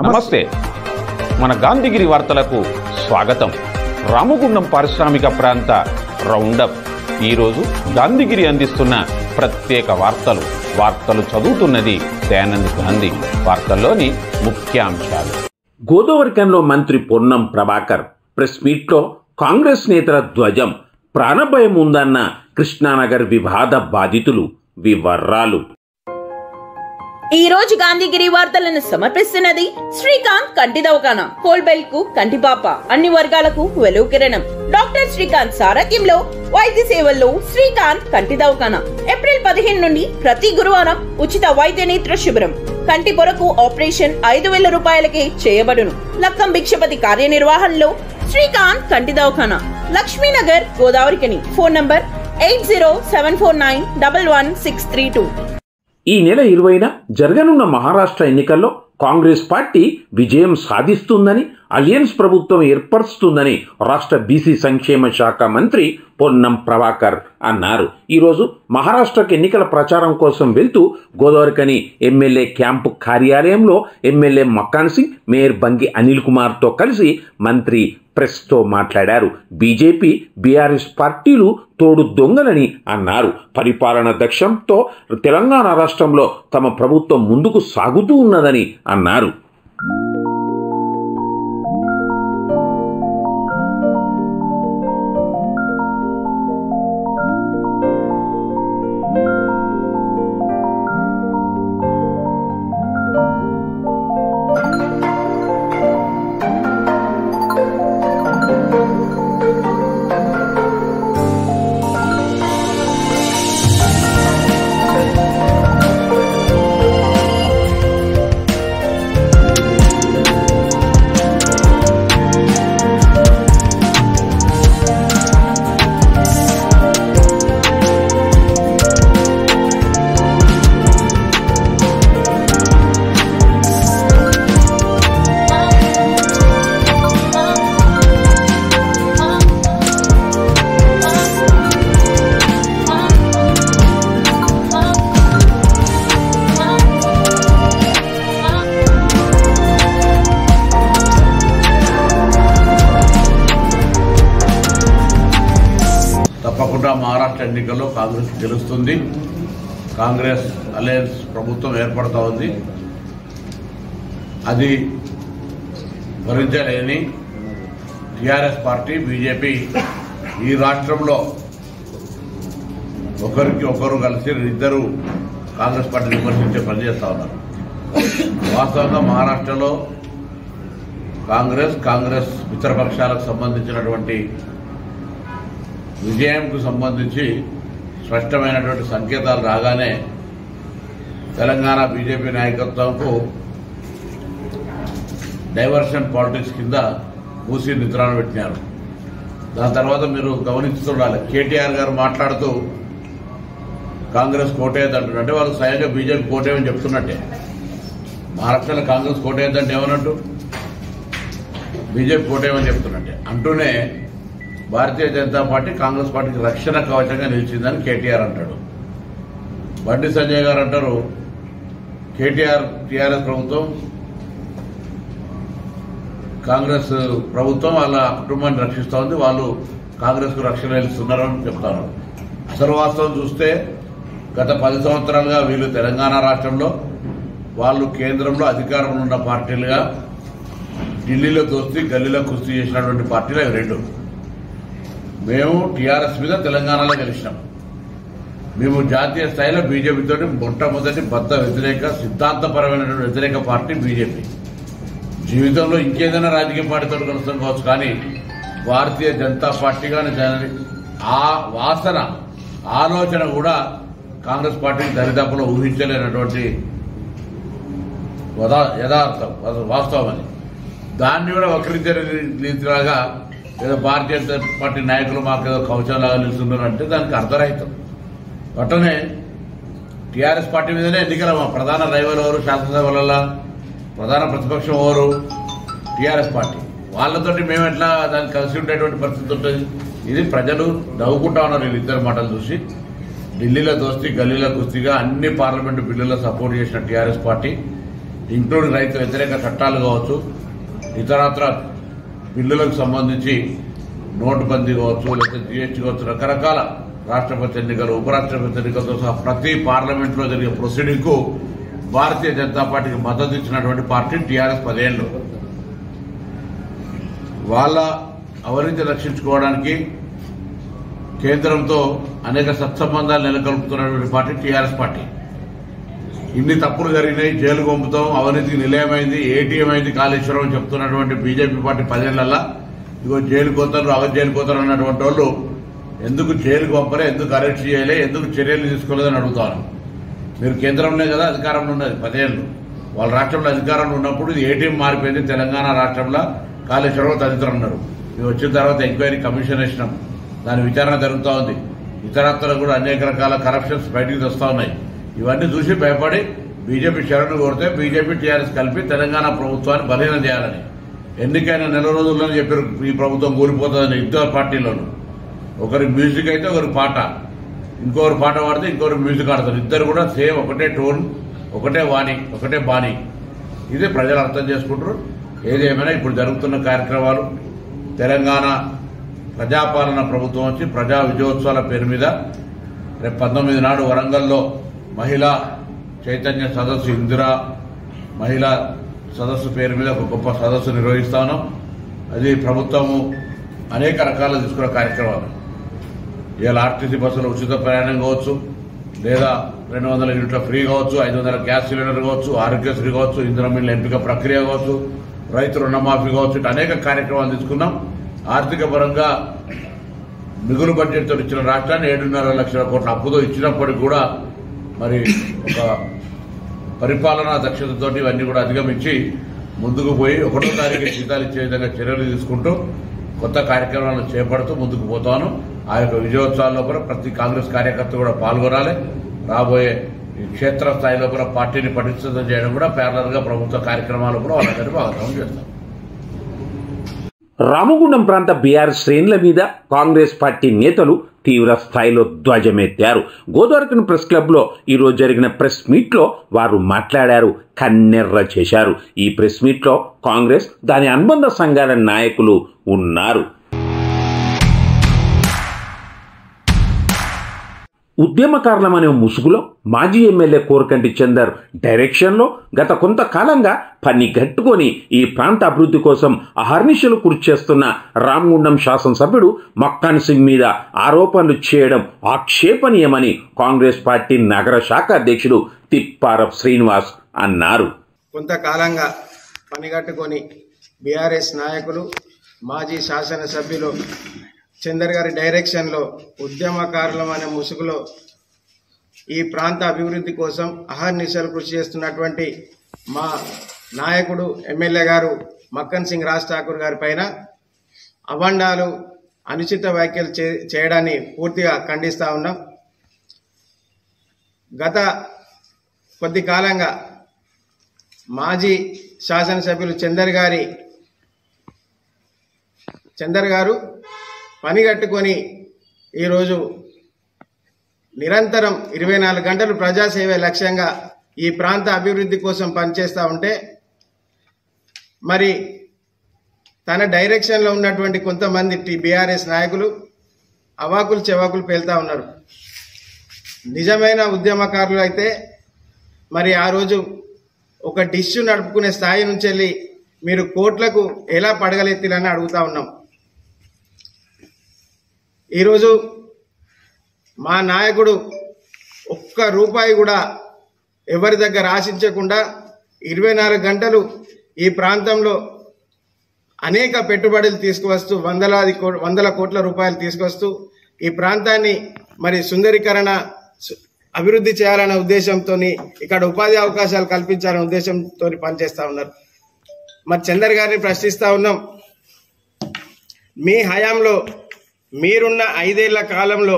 నమస్తే. మన గాంధీగిరి వార్తలకు స్వాగతం. రామగుండం పారిశ్రామిక ప్రాంత రౌండప్. ఈరోజు గాంధీగిరి అందిస్తున్న ప్రత్యేక వార్తలు చదువుతున్నది దయానంద్ గాంధీ. వార్తల్లోని ముఖ్యాంశాలు. గోదావరికంలో మంత్రి పొన్నం ప్రభాకర్ ప్రెస్ మీట్లో కాంగ్రెస్ నేతల ధ్వజం, ప్రాణభయం ఉందన్న కృష్ణానగర్ వివాద బాధితులు. వివరాలు. ఈ రోజు గాంధీగిరి వార్తలను సమర్పిస్తున్నది శ్రీకాంత్ కంటి దవాఖానా. కోల్బెల్ కు కంటిపాప, అన్ని వర్గాలకు వెలుగు కిరణం. డాక్టర్ శ్రీకాంత్ సారథ్యంలో వైద్య సేవల్లో శ్రీకాంత్ కంటి దవాఖానా. ఏప్రిల్ 15 నుండి ప్రతి గురువారం ఉచిత వైద్య నేత్ర శిబిరం. కంటి పొరకు ఆపరేషన్ 5,000 రూపాయలకే చేయబడును. లక్కం భిక్షపతి కార్యనిర్వహణలో శ్రీకాంత్ కంటి దవాఖానా, లక్ష్మీనగర్, గోదావరికని. Phone number 8074911632. ఈ నెల 20న జరగనున్న మహారాష్ట్ర ఎన్నికల్లో కాంగ్రెస్ పార్టీ విజయం సాధిస్తుందని, అలియన్స్ ప్రభుత్వం ఏర్పరుస్తుందని రాష్ట్ర బీసీ సంక్షేమ శాఖ మంత్రి పొన్నం ప్రభాకర్ అన్నారు. ఈరోజు మహారాష్ట్రకు ఎన్నికల ప్రచారం కోసం వెళ్తూ గోదావరికని ఎమ్మెల్యే క్యాంపు కార్యాలయంలో ఎమ్మెల్యే మక్కాన్ సింగ్, మేయర్ బంగి అనిల్ కుమార్తో కలిసి మంత్రి ప్రెస్తో మాట్లాడారు. బీజేపీ, బీఆర్ఎస్ పార్టీలు తోడు దొంగలని అన్నారు. పరిపాలన దక్షంతో తెలంగాణ రాష్ట్రంలో తమ ప్రభుత్వం ముందుకు సాగుతూ ఉన్నదని అన్నారు. తప్పకుండా మహారాష్ట్ర ఎన్నికల్లో కాంగ్రెస్ గెలుస్తుంది. కాంగ్రెస్ అలయన్స్ ప్రభుత్వం ఏర్పడతా ఉంది. అది భరించలేని టీఆర్ఎస్ పార్టీ, బీజేపీ ఈ రాష్ట్రంలో ఒకరికి ఒకరు కలిసి ఇద్దరు కాంగ్రెస్ పార్టీని విమర్శించే పని చేస్తా ఉన్నారు. వాస్తవంగా మహారాష్ట్రలో కాంగ్రెస్ మిత్రపక్షాలకు సంబంధించినటువంటి విజయంకు సంబంధించి స్పష్టమైనటువంటి సంకేతాలు రాగానే తెలంగాణ బీజేపీ నాయకత్వంకు డైవర్షన్ పాలిటిక్స్ కింద మూసి నిద్రాణ పెట్టినారు. దాని తర్వాత మీరు గమనిస్తుండాలి, కేటీఆర్ గారు మాట్లాడుతూ కాంగ్రెస్ కోటేయద్దంటే వాళ్ళు స్వయంగా బీజేపీ కోటేయమని చెప్తున్నట్టే. మహారాష్ట్రలో కాంగ్రెస్ కోటేయద్దంటే ఏమన్నట్టు, బీజేపీ కోటేయమని చెప్తున్నట్టే. అంటూనే భారతీయ జనతా పార్టీ కాంగ్రెస్ పార్టీకి రక్షణ కవచంగా నిలిచిందని కేటీఆర్ అంటాడు. బండి సంజయ్ గారు అంటారు, టీఆర్ఎస్ ప్రభుత్వం, కాంగ్రెస్ ప్రభుత్వం వాళ్ళ కుటుంబాన్ని రక్షిస్తూ ఉంది, వాళ్ళు కాంగ్రెస్ కు రక్షణ నిలుస్తున్నారని చెప్తారు. అసలు వాస్తవం చూస్తే గత 10 సంవత్సరాలుగా వీళ్ళు తెలంగాణ రాష్ట్రంలో, వాళ్ళు కేంద్రంలో అధికారంలో ఉన్న పార్టీలుగా ఢిల్లీలో దోస్తీ, గల్లీలో కుస్తీ చేసినటువంటి పార్టీలు అవి రెండు. మేము టీఆర్ఎస్ మీద తెలంగాణలో గెలిచినాం. మేము జాతీయ స్థాయిలో బీజేపీతో మొట్టమొదటి బద్ద వ్యతిరేక, సిద్ధాంతపరమైనటువంటి వ్యతిరేక పార్టీ బీజేపీ. జీవితంలో ఇంకేదైనా రాజకీయ పార్టీతో కలుస్తాం కావచ్చు, కానీ భారతీయ జనతా పార్టీ కానీ ఆ వాసన, ఆలోచన కూడా కాంగ్రెస్ పార్టీకి దరిదాపులో ఊహించలేనటువంటి యథార్థం, వాస్తవం అని. దాన్ని కూడా వక్రీకరణ రీతిలాగా ఏదో భారతీయ జనతా పార్టీ నాయకులు మాకేదో కవచంలాగా నిలుస్తున్నారంటే దానికి అర్థరహితం. అట్టనే టీఆర్ఎస్ పార్టీ మీదనే ఎన్నికల ప్రధాన రైవల్ ఎవరు, శాసనసభల ప్రధాన ప్రతిపక్షం ఎవరు, టీఆర్ఎస్ పార్టీ. వాళ్ళతోటి మేము ఎట్లా దానికి కలిసి ఉండేటువంటి పరిస్థితి ఉంటుంది. ఇది ప్రజలు నవ్వుకుంటా ఉన్నారు వీళ్ళిద్దరు మాటలు చూసి. ఢిల్లీలో దోస్తీ, గల్లీలో కుస్తీగా అన్ని పార్లమెంటు బిల్లుల్లో సపోర్ట్ చేసిన టీఆర్ఎస్ పార్టీ ఇంక్లూడింగ్ రైతు వ్యతిరేక చట్టాలు కావచ్చు, ఇతరత్ర బిల్లులకు సంబంధించి నోటుబందీ కావచ్చు, లేకపోతే జీఎస్టీ కావచ్చు, రకరకాల రాష్ట్రపతి ఎన్నికలు, ఉపరాష్ట్రపతి ఎన్నికలతో సహా ప్రతి పార్లమెంట్లో జరిగే ప్రొసీడింగ్ కు భారతీయ జనతా పార్టీకి మద్దతు ఇచ్చినటువంటి పార్టీ టీఆర్ఎస్ 10 ఏళ్లు. వాళ్ళ అవినీతి రక్షించుకోవడానికి కేంద్రంతో అనేక సత్సంబంధాలు నెలకొల్పుతున్నటువంటి పార్టీ టీఆర్ఎస్ పార్టీ. ఇన్ని తప్పులు జరిగినాయి, జైలు పంపుతాం, అవినీతికి నిలయమైంది, ఏటీఎం అయింది కాళేశ్వరం అని చెప్తున్నటువంటి బీజేపీ పార్టీ 10 ఏళ్లలో ఇదిగో జైలుకు పోతారు, అవ జైలుకు పోతారు అన్నటువంటి వాళ్ళు ఎందుకు జైలుకు పంపలే, ఎందుకు అరెస్ట్ చేయలే, ఎందుకు చర్యలు తీసుకోలేదని అడుగుతాను. మీరు కేంద్రంలో కదా అధికారంలో ఉన్నది 10 ఏళ్లు. వాళ్ళ రాష్ట్రంలో అధికారంలో ఉన్నప్పుడు ఇది ఏటీఎం మారిపోయింది. తెలంగాణ రాష్ట్రంలో కాళేశ్వరం తదితరులు ఉన్నారు. ఇది వచ్చిన తర్వాత ఎంక్వైరీ కమిషన్ వేసినాం, దాని విచారణ జరుగుతూ ఉంది. ఇతరత్ర కూడా అనేక రకాల కరప్షన్స్ బయటికి వస్తూ ఉన్నాయి. ఇవన్నీ చూసి భయపడి బీజేపీ శరణు కోరితే బీజేపీ టీఆర్ఎస్ కలిపి తెలంగాణ ప్రభుత్వాన్ని బలహీనం చేయాలని ఎన్నికైన నెల రోజుల్లోనే చెప్పారు ఈ ప్రభుత్వం కూలిపోతుందని. ఇద్దరు పార్టీలోనూ ఒకరి మ్యూజిక్ అయితే ఒకరి పాట, ఇంకొకరు పాట పాడితే ఇంకొకరు మ్యూజిక్ ఆడతారు. ఇద్దరు కూడా సేమ్ ఒకటే టోన్, ఒకటే వాణి, ఒకటే బాణి. ఇదే ప్రజలు అర్థం చేసుకుంటారు. ఏదేమైనా ఇప్పుడు జరుగుతున్న కార్యక్రమాలు తెలంగాణ ప్రజాపాలన ప్రభుత్వం వచ్చి ప్రజా విజయోత్సవాల పేరు మీద రేపు 19 నాడు వరంగల్లో మహిళా చైతన్య సదస్సు, ఇందిరా మహిళా సదస్సు పేరు మీద ఒక గొప్ప సదస్సు నిర్వహిస్తా ఉన్నాం. అది ప్రభుత్వము అనేక రకాల తీసుకున్న కార్యక్రమాలు. ఇవాళ ఆర్టీసీ బస్సులో ఉచిత ప్రయాణం కావచ్చు, లేదా 200 యూనిట్ల ఫ్రీ కావచ్చు, 500 గ్యాస్ సిలిండర్ కావచ్చు, ఆరోగ్యశ్రీ కావచ్చు, ఇంధన మిల్లుల ఎంపిక ప్రక్రియ కావచ్చు, రైతు రుణమాఫీ కావచ్చు, ఇటు అనేక కార్యక్రమాలు తీసుకున్నాం. ఆర్థిక పరంగా మిగులు బడ్జెట్తో ఇచ్చిన రాష్ట్రాన్ని 7.5 లక్షల కోట్ల అప్పుతో ఇచ్చినప్పటికీ కూడా మరి ఒక పరిపాలనా దక్షతతోటి ఇవన్నీ కూడా అధిగమించి ముందుకు పోయి 1వ తారీఖు జీతాలు ఇచ్చే విధంగా చర్యలు తీసుకుంటూ కొత్త కార్యక్రమాలను చేపడుతూ ముందుకు పోతాను. ఆ యొక్క విజయోత్సవాల్లో కూడా ప్రతి కాంగ్రెస్ కార్యకర్త కూడా పాల్గొనాలి. రాబోయే క్షేత్రస్థాయిలో కూడా పార్టీని పటిష్టం చేయడం కూడా ప్యారలర్ గా ప్రభుత్వ కార్యక్రమాలు కూడా వాళ్ళందరినీ భాగస్వామ్యం చేస్తాం. రామగుండం ప్రాంత బీఆర్ఎస్ శ్రేణుల మీద కాంగ్రెస్ పార్టీ నేతలు తీవ్ర స్థాయిలో ధ్వజమెత్తారు. గోదావరికన్ ప్రెస్ క్లబ్లో ఈరోజు జరిగిన ప్రెస్ మీట్లో వారు మాట్లాడారు, కన్నెర్ర చేశారు. ఈ ప్రెస్ మీట్లో కాంగ్రెస్, దాని అనుబంధ సంఘాల నాయకులు ఉన్నారు. ఉద్యమకారులమనే ముసుగులో మాజీ ఎమ్మెల్యే కోరకంటి చందర్ డైరెక్షన్లో గత కొంతకాలంగా పని గట్టుకొని ఈ ప్రాంత అభివృద్ధి కోసం అహర్నిశలు కృషి చేస్తున్న రామగుండం శాసనసభ్యుడు మక్కాన్ సింగ్ మీద ఆరోపణలు చేయడం ఆక్షేపణీయమని కాంగ్రెస్ పార్టీ నగర శాఖ అధ్యక్షుడు తిప్పారపు శ్రీనివాస్ అన్నారు. కొంతకాలంగా పనిగట్టుకొని బీఆర్ఎస్ నాయకులు, మాజీ శాసనసభ్యులు చందర్ గారి డైరెక్షన్లో ఉద్యమకారులం అనే ముసుగులో ఈ ప్రాంత అభివృద్ధి కోసం అహర్నిశలు కృషి చేస్తున్నటువంటి మా నాయకుడు ఎమ్మెల్యే గారు మక్కన్ సింగ్ రాజ్ ఠాకూర్ గారి పైన అభండాలు, అనుచిత వ్యాఖ్యలు చేయడాన్ని పూర్తిగా ఖండిస్తా ఉన్నాం. గత కొద్ది కాలంగా మాజీ శాసనసభ్యులు చందర్ గారు పనిగట్టుకొని ఈరోజు నిరంతరం 24 గంటలు ప్రజాసేవ లక్ష్యంగా ఈ ప్రాంత అభివృద్ధి కోసం పనిచేస్తూ ఉంటే మరి తన డైరెక్షన్లో ఉన్నటువంటి కొంతమంది బీఆర్ఎస్ నాయకులు అవాకులు చెవాకులు పేలుతా ఉన్నారు. నిజమైన ఉద్యమకారులు అయితే మరి ఆ రోజు ఒక డిష్ నడుపుకునే స్థాయి నుంచి వెళ్ళి మీరు కోట్లకు ఎలా పడగలెత్తిలని అడుగుతా ఉన్నాం. ఈరోజు మా నాయకుడు ఒక్క రూపాయి కూడా ఎవరి దగ్గర ఆశించకుండా 24 గంటలు ఈ ప్రాంతంలో అనేక పెట్టుబడులు తీసుకువస్తూ వందల కోట్ల రూపాయలు తీసుకొస్తూ ఈ ప్రాంతాన్ని మరి సుందరీకరణ అభివృద్ధి చేయాలనే ఉద్దేశంతో, ఇక్కడ ఉపాధి అవకాశాలు కల్పించాలనే ఉద్దేశంతో పనిచేస్తూ ఉన్నారు. మరి చందర్ గారిని ప్రశ్నిస్తూ ఉన్నాం, మీ హయాంలో మీరున్న 5 ఏళ్ల కాలంలో,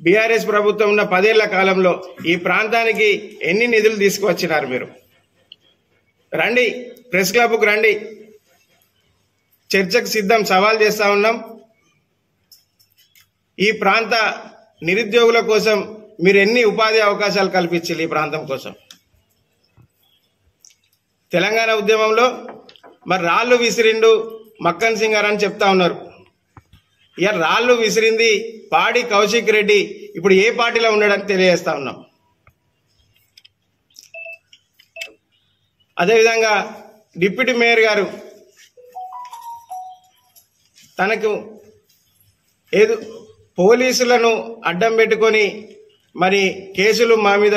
బీఆర్ఎస్ ప్రభుత్వం ఉన్న 10 ఏళ్ల కాలంలో ఈ ప్రాంతానికి ఎన్ని నిధులు తీసుకువచ్చినారు? మీరు రండి, ప్రెస్ క్లబ్కు రండి, చర్చకు సిద్ధం, సవాల్ చేస్తా ఉన్నాం. ఈ ప్రాంత నిరుద్యోగుల కోసం మీరు ఎన్ని ఉపాధి అవకాశాలు కల్పించాలి ఈ ప్రాంతం కోసం? తెలంగాణ ఉద్యమంలో మరి రాళ్ళు విసిరిండు మక్కన్ సింగ్ గారు అని చెప్తా ఉన్నారు. ఇక రాళ్ళు విసిరింది పాడి కౌశిక్ రెడ్డి ఇప్పుడు ఏ పార్టీలో ఉన్నాడని తెలియజేస్తా ఉన్నాం. అదేవిధంగా డిప్యూటీ మేయర్ గారు తనకు ఏదో పోలీసులను అడ్డం పెట్టుకొని మరి కేసులు మా మీద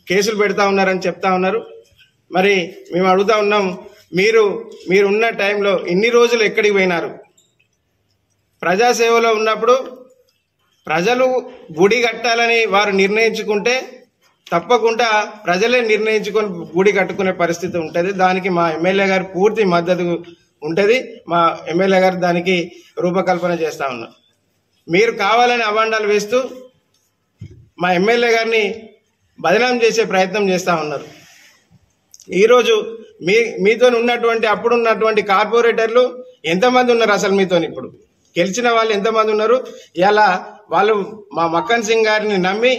కేసులు పెడతా ఉన్నారని చెప్తా ఉన్నారు. మరి మేము అడుగుతా ఉన్నాం, మీరున్న టైంలో ఇన్ని రోజులు ఎక్కడికి పోయినారు? ప్రజాసేవలో ఉన్నప్పుడు ప్రజలు గుడి కట్టాలని వారు నిర్ణయించుకుంటే తప్పకుండా ప్రజలే నిర్ణయించుకొని గుడి కట్టుకునే పరిస్థితి ఉంటుంది. దానికి మా ఎమ్మెల్యే గారు పూర్తి మద్దతు ఉంటుంది. మా ఎమ్మెల్యే గారు దానికి రూపకల్పన చేస్తా ఉన్నారు. మీరు కావాలని అవాండాలు వేస్తూ మా ఎమ్మెల్యే గారిని బదనాం చేసే ప్రయత్నం చేస్తూ ఉన్నారు. ఈరోజు మీతో ఉన్నటువంటి అప్పుడున్నటువంటి కార్పొరేటర్లు ఎంతమంది ఉన్నారు? అసలు మీతో ఇప్పుడు గెలిచిన వాళ్ళు ఎంతమంది ఉన్నారు? ఇలా వాళ్ళు మా మక్కన్ సింగ్ గారిని నమ్మి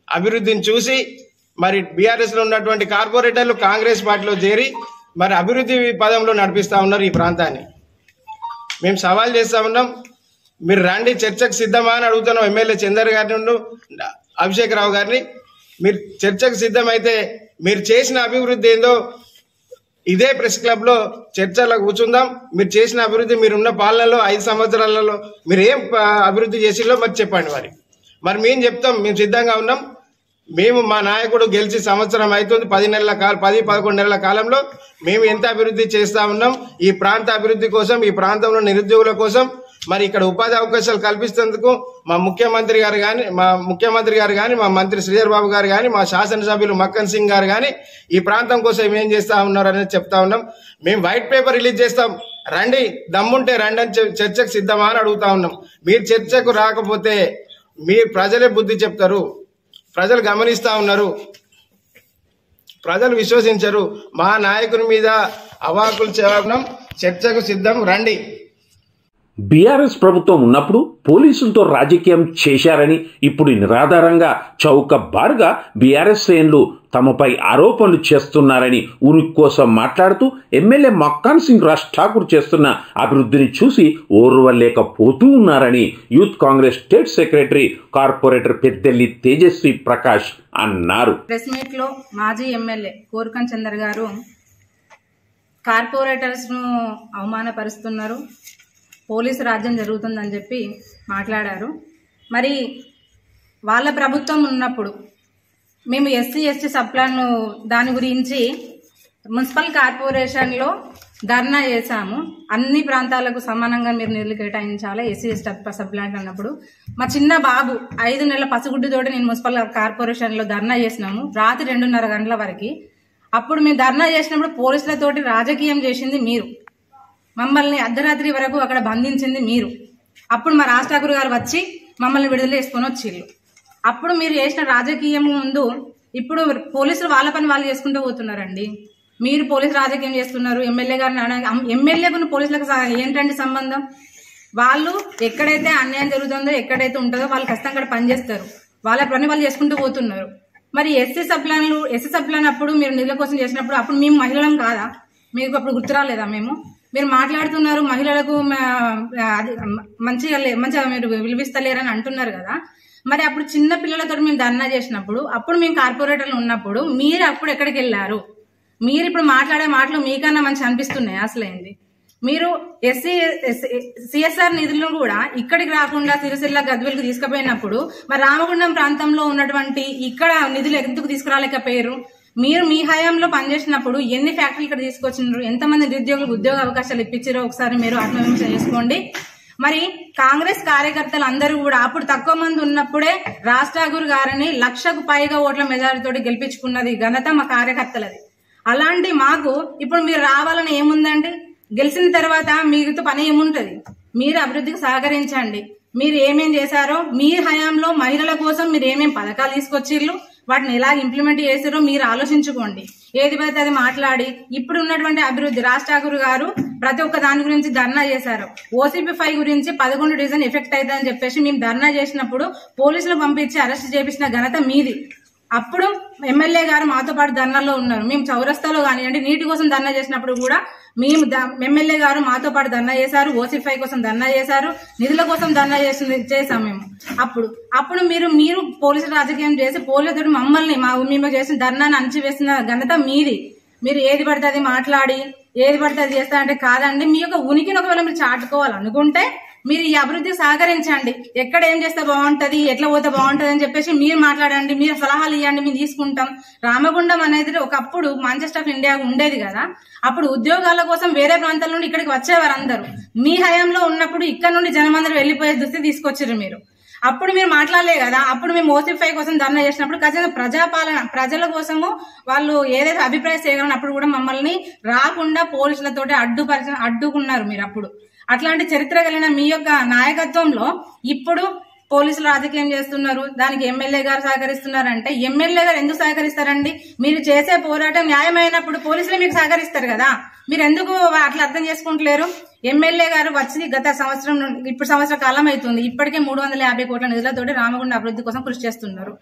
అభివృద్ధిని చూసి మరి బీఆర్ఎస్లో ఉన్నటువంటి కార్పొరేటర్లు కాంగ్రెస్ పార్టీలో చేరి మరి అభివృద్ధి పదంలో నడిపిస్తూ ఉన్నారు ఈ ప్రాంతాన్ని. మేము సవాల్ చేస్తూ ఉన్నాం, మీరు రండి, చర్చకు సిద్ధమా అని అడుగుతున్నాం ఎమ్మెల్యే చందర్ గారిని, అభిషేక్ రావు గారిని. మీరు చర్చకు సిద్ధమైతే మీరు చేసిన అభివృద్ధి ఏందో ఇదే ప్రెస్ క్లబ్లో చర్చలో కూర్చుందాం. మీరు చేసిన అభివృద్ధి, మీరున్న పాలనలో 5 సంవత్సరాలలో మీరు ఏం అభివృద్ధి చేసిలో మరి చెప్పండి. మరి మేము చెప్తాం, మేము సిద్ధంగా ఉన్నాం. మేము మా నాయకుడు గెలిచి సంవత్సరం అవుతుంది, 10-11 నెలల కాలంలో మేము ఎంత అభివృద్ధి చేస్తా ఉన్నాం ఈ ప్రాంత అభివృద్ధి కోసం, ఈ ప్రాంతంలో నిరుద్యోగుల కోసం, మరి ఇక్కడ ఉపాధి అవకాశాలు కల్పిస్తేందుకు మా ముఖ్యమంత్రి గారు కానీ మా మంత్రి శ్రీధర్ బాబు గారు కానీ మా శాసనసభ్యులు మక్కన్ సింగ్ గారు కానీ ఈ ప్రాంతం కోసం ఏం చేస్తా ఉన్నారు అనేది చెప్తా ఉన్నాం. మేము వైట్ పేపర్ రిలీజ్ చేస్తాం, రండి, దమ్ముంటే రండి అని చర్చకు సిద్ధమా అని అడుగుతా ఉన్నాం. మీరు చర్చకు రాకపోతే మీరు ప్రజలే బుద్ధి చెప్తారు. ప్రజలు గమనిస్తా ఉన్నారు, ప్రజలు విశ్వసించరు. మా నాయకుని మీద అవాకులు చేవడం, చర్చకు సిద్ధం, రండి. బీఆర్ఎస్ ప్రభుత్వం ఉన్నప్పుడు పోలీసులతో రాజకీయం చేశారని ఇప్పుడు నిరాధారంగా చౌకబారుగా బీఆర్ఎస్ శ్రేణులు తమపై ఆరోపణలు చేస్తున్నారని ఉనికి కోసం మాట్లాడుతూ ఎమ్మెల్యే మక్కాన్ సింగ్ రాజ్ ఠాకూర్ చేస్తున్న అభివృద్ధిని చూసి ఓర్వలేకపోతూ ఉన్నారని youth Congress state secretary corporator Peddelli Tejaswi Prakash అన్నారు. ప్రెస్ మీట్ లో మాజీ ఎమ్మెల్యే కోరుకన్ చందర్ గారు కార్పొరేటర్స్ ను అవమానపరుస్తున్నారు, పోలీసు రాజ్యం జరుగుతుందని చెప్పి మాట్లాడారు. మరి వాళ్ళ ప్రభుత్వం ఉన్నప్పుడు మేము ఎస్సీ ఎస్టీ సబ్ ప్లాన్ దాని గురించి మున్సిపల్ కార్పొరేషన్లో ధర్నా చేశాము. అన్ని ప్రాంతాలకు సమానంగా మీరు నిధులు కేటాయించాలి ఎస్సీ ఎస్టీ సబ్ ప్లాన్ అన్నప్పుడు మా చిన్న బాబు 5 నెలల పసిగుడ్డుతోటి నేను మున్సిపల్ కార్పొరేషన్లో ధర్నా చేసినాము రాత్రి 2:30 గంటల వరకు. అప్పుడు మేము ధర్నా చేసినప్పుడు పోలీసులతోటి రాజకీయం చేసింది మీరు, మమ్మల్ని అర్ధరాత్రి వరకు అక్కడ బంధించింది మీరు. అప్పుడు మా రాజ్ ఠాకూర్ గారు వచ్చి మమ్మల్ని విడుదల చేసుకుని వచ్చిళ్ళు. అప్పుడు మీరు చేసిన రాజకీయం ముందు ఇప్పుడు పోలీసులు వాళ్ళ పని వాళ్ళు చేసుకుంటూ పోతున్నారండి. మీరు పోలీసు రాజకీయం చేస్తున్నారు. ఎమ్మెల్యే గారిని ఎమ్మెల్యేకు పోలీసులకు ఏంటండి సంబంధం? వాళ్ళు ఎక్కడైతే అన్యాయం జరుగుతుందో ఎక్కడైతే ఉంటుందో వాళ్ళు ఖచ్చితంగా అక్కడ పనిచేస్తారు, వాళ్ళ పని వాళ్ళు చేసుకుంటూ పోతున్నారు. మరి ఎస్సీ సబ్ ప్లాన్ అప్పుడు మీరు నిధుల కోసం చేసినప్పుడు అప్పుడు మేము మహిళలం కాదా? మీకు అప్పుడు గుర్తురాలేదా? మీరు మాట్లాడుతున్నారు మహిళలకు మంచిగా మీరు విలువిస్తలేరని అంటున్నారు కదా. మరి అప్పుడు చిన్న పిల్లలతో మేము ధర్నా చేసినప్పుడు అప్పుడు మేము కార్పొరేటర్లు ఉన్నప్పుడు మీరు అప్పుడు ఎక్కడికి వెళ్ళారు? మీరు ఇప్పుడు మాట్లాడే మాటలు మీకన్నా మంచి అనిపిస్తున్నాయి. అసలైంది మీరు సిఎస్ఆర్ నిధులను కూడా ఇక్కడికి రాకుండా సిరిసిల్ల గద్వేల్కి తీసుకుపోయినప్పుడు మరి రామగుండం ప్రాంతంలో ఉన్నటువంటి ఇక్కడ నిధులు ఎందుకు తీసుకురాలేకపోయారు? మీరు మీ హయాంలో పనిచేసినప్పుడు ఎన్ని ఫ్యాక్టరీలు ఇక్కడ తీసుకొచ్చినారు, ఎంతమంది నిరుద్యోగులకు ఉద్యోగ అవకాశాలు ఇప్పించారో ఒకసారి మీరు ఆత్మవిమర్శ చేసుకోండి. మరి కాంగ్రెస్ కార్యకర్తలు అందరూ కూడా అప్పుడు తక్కువ మంది ఉన్నప్పుడే రాజ్ ఠాకూర్ గారిని 1,00,000కు పైగా ఓట్ల మెజారిటీతో గెలిపించుకున్నది ఘనత మా కార్యకర్తలది. అలాంటి మాకు ఇప్పుడు మీరు రావాలని ఏముందండి? గెలిచిన తర్వాత మీతో పని ఏముంటది? మీరు అభివృద్ధికి సహకరించండి. మీరు ఏమేం చేశారో మీ హయాంలో మహిళల కోసం మీరు ఏమేం పథకాలు తీసుకొచ్చిర్రు, వాటిని ఎలా ఇంప్లిమెంట్ చేసారో మీరు ఆలోచించుకోండి. ఏది పడితే అది మాట్లాడి ఇప్పుడు ఉన్నటువంటి అభివృద్ధి రాజ్ ఠాకూర్ గారు ప్రతి ఒక్క దాని గురించి ధర్నా చేశారు. OCP 5 గురించి 11 డివిజన్ ఎఫెక్ట్ అవుతుందని చెప్పేసి మేము ధర్నా చేసినప్పుడు పోలీసులు పంపించి అరెస్ట్ చేపించిన ఘనత మీది. అప్పుడు ఎమ్మెల్యే గారు మాతో పాటు ధర్నాలో ఉన్నారు. మేము చౌరస్తాలో కానివ్వండి నీటి కోసం ధర్నా చేసినప్పుడు కూడా మేము ఎమ్మెల్యే గారు మాతో పాటు ధర్నా చేశారు, ఓసిఫై కోసం ధర్నా చేశారు, నిధుల కోసం ధర్నా చేసాం మేము. అప్పుడు మీరు పోలీసు రాజకీయం చేసి పోలీసులు మమ్మల్ని మేము చేసిన ధర్నాన్ని అణచివేసిన ఘనత మీది. మీరు ఏది పడితే అది మాట్లాడి ఏది పడితే అది చేస్తారంటే కాదండి. మీ యొక్క ఉనికిని ఒకవేళ మీరు చాటుకోవాలనుకుంటే మీరు ఈ అభివృద్ధికి సహకరించండి. ఎక్కడ ఏం చేస్తే బాగుంటది, ఎట్లా పోతే బాగుంటది అని చెప్పేసి మీరు మాట్లాడండి, మీరు సలహాలు ఇవ్వండి, మేము తీసుకుంటాం. రామగుండం అనేది ఒకప్పుడు మాంచెస్టర్ ఆఫ్ ఇండియా ఉండేది కదా. అప్పుడు ఉద్యోగాల కోసం వేరే ప్రాంతాల నుండి ఇక్కడికి వచ్చేవారు అందరూ. మీ హయాంలో ఉన్నప్పుడు ఇక్కడ నుండి జనమందరూ వెళ్లిపోయే దుస్థితి తీసుకొచ్చారు మీరు. అప్పుడు మీరు మాట్లాడలే కదా. అప్పుడు మేము ఓసిఫై కోసం ధర్నా చేసినప్పుడు ఖచ్చితంగా ప్రజాపాలన ప్రజల కోసము వాళ్ళు ఏదైతే అభిప్రాయ సేకరణ అప్పుడు కూడా మమ్మల్ని రాకుండా పోలీసులతోటి అడ్డుకున్నారు మీరు. అప్పుడు అట్లాంటి చరిత్ర కలిగిన మీ యొక్క నాయకత్వంలో ఇప్పుడు పోలీసులు రాజకీయం చేస్తున్నారు, దానికి ఎమ్మెల్యే గారు సహకరిస్తున్నారంటే ఎమ్మెల్యే గారు ఎందుకు సహకరిస్తారండి? మీరు చేసే పోరాటం న్యాయమైనప్పుడు పోలీసులే మీకు సహకరిస్తారు కదా. మీరు ఎందుకు అట్లా అర్థం చేసుకుంటలేరు? ఎమ్మెల్యే గారు వచ్చి గత సంవత్సరం నుండి ఇప్పుడు సంవత్సర కాలం అవుతుంది, ఇప్పటికే 350 కోట్ల నిధులతోటి రామగుండం అభివృద్ధి కోసం కృషి చేస్తున్నారు.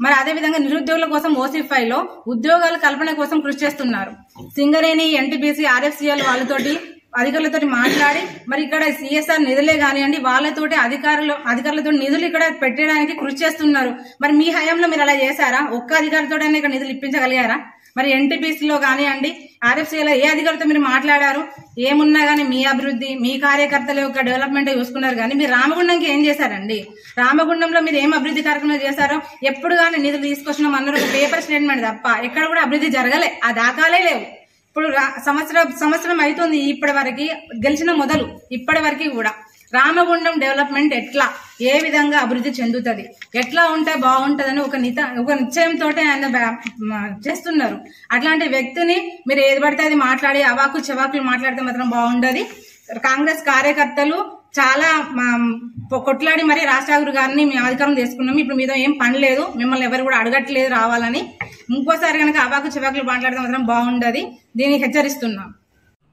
మరి అదేవిధంగా నిరుద్యోగుల కోసం ఓసిఫైలో ఉద్యోగాల కల్పన కోసం కృషి చేస్తున్నారు. సింగరేణి, ఎన్టీపీసీ, ఆర్ఎఫ్సిఎల్ వాళ్ళతోటి అధికారులతో మాట్లాడి మరి ఇక్కడ సిఎస్ఆర్ నిధులే కానివ్వండి వాళ్ళతోటి అధికారులతో నిధులు ఇక్కడ పెట్టడానికి కృషి చేస్తున్నారు. మరి మీ హయాంలో మీరు అలా చేశారా? ఒక్క అధికారితో ఇక్కడ నిధులు ఇప్పించగలిగారా? మరి ఎన్టీపీసీలో కానివ్వండి ఆర్ఎఫ్సీలో ఏ అధికారితో మీరు మాట్లాడారు? ఏమున్నా గానీ మీ అభివృద్ధి మీ కార్యకర్తల యొక్క డెవలప్మెంట్ చూసుకున్నారు కానీ మీరు రామగుండంకి ఏం చేశారండి? రామగుండంలో మీరు ఏం అభివృద్ధి కార్యక్రమాలు చేశారో ఎప్పుడు కానీ నిధులు తీసుకొచ్చినాం అందరూ పేపర్ స్టేట్మెంట్ తప్ప ఎక్కడ కూడా అభివృద్ధి జరగలే. ఆ దాఖలే లేవు. ఇప్పుడు సంవత్సరం అవుతుంది ఇప్పటి వరకు గెలిచిన మొదలు ఇప్పటి వరకు కూడా రామగుండం డెవలప్మెంట్ ఎట్లా ఏ విధంగా అభివృద్ధి చెందుతుంది, ఎట్లా ఉంటే బాగుంటదని ఒక నిశ్చయంతో ఆయన చేస్తున్నారు. అట్లాంటి వ్యక్తిని మీరు ఏది పడితే అది మాట్లాడి అవాకు చెవాకులు మాట్లాడితే మాత్రం బాగుండదు. కాంగ్రెస్ కార్యకర్తలు చాలా కొట్లాడి మరి రాజశేఖర్ గారిని మేము అధికారం తీసుకున్నాము. ఇప్పుడు మీద ఏం పని లేదు, మిమ్మల్ని ఎవరు కూడా అడగట్లేదు రావాలని. ఇంకోసారి కనుక అవాకు చెవాకులు మాట్లాడితే మాత్రం బాగుండదు, దీన్ని హెచ్చరిస్తున్నాం.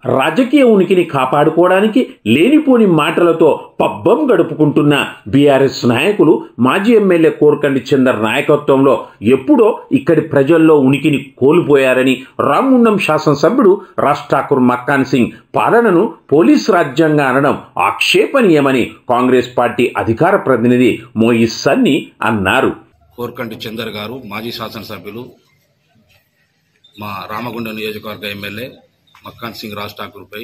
రాజకీయ ఉనికిని కాపాడుకోవడానికి లేనిపోని మాటలతో పబ్బం గడుపుకుంటున్న బీఆర్ఎస్ నాయకులు మాజీ ఎమ్మెల్యే కోర్కండి చందర్ నాయకత్వంలో ఎప్పుడో ఇక్కడి ప్రజల్లో ఉనికిని కోల్పోయారని రామగుండం శాసనసభ్యుడు రాజ్ ఠాకూర్ మక్కాన్ సింగ్ పాలనను పోలీస్ రాజ్యంగా అనడం ఆక్షేపణీయమని కాంగ్రెస్ పార్టీ అధికార ప్రతినిధి మోయిస్ సన్నీ అన్నారు. కోర్కండి చందర్ గారు మాజీ శాసనసభ్యులు మా రామగుండం నియోజకవర్గ ఎమ్మెల్యే మక్కాన్ సింగ్ రాజ్ ఠాకూర్పై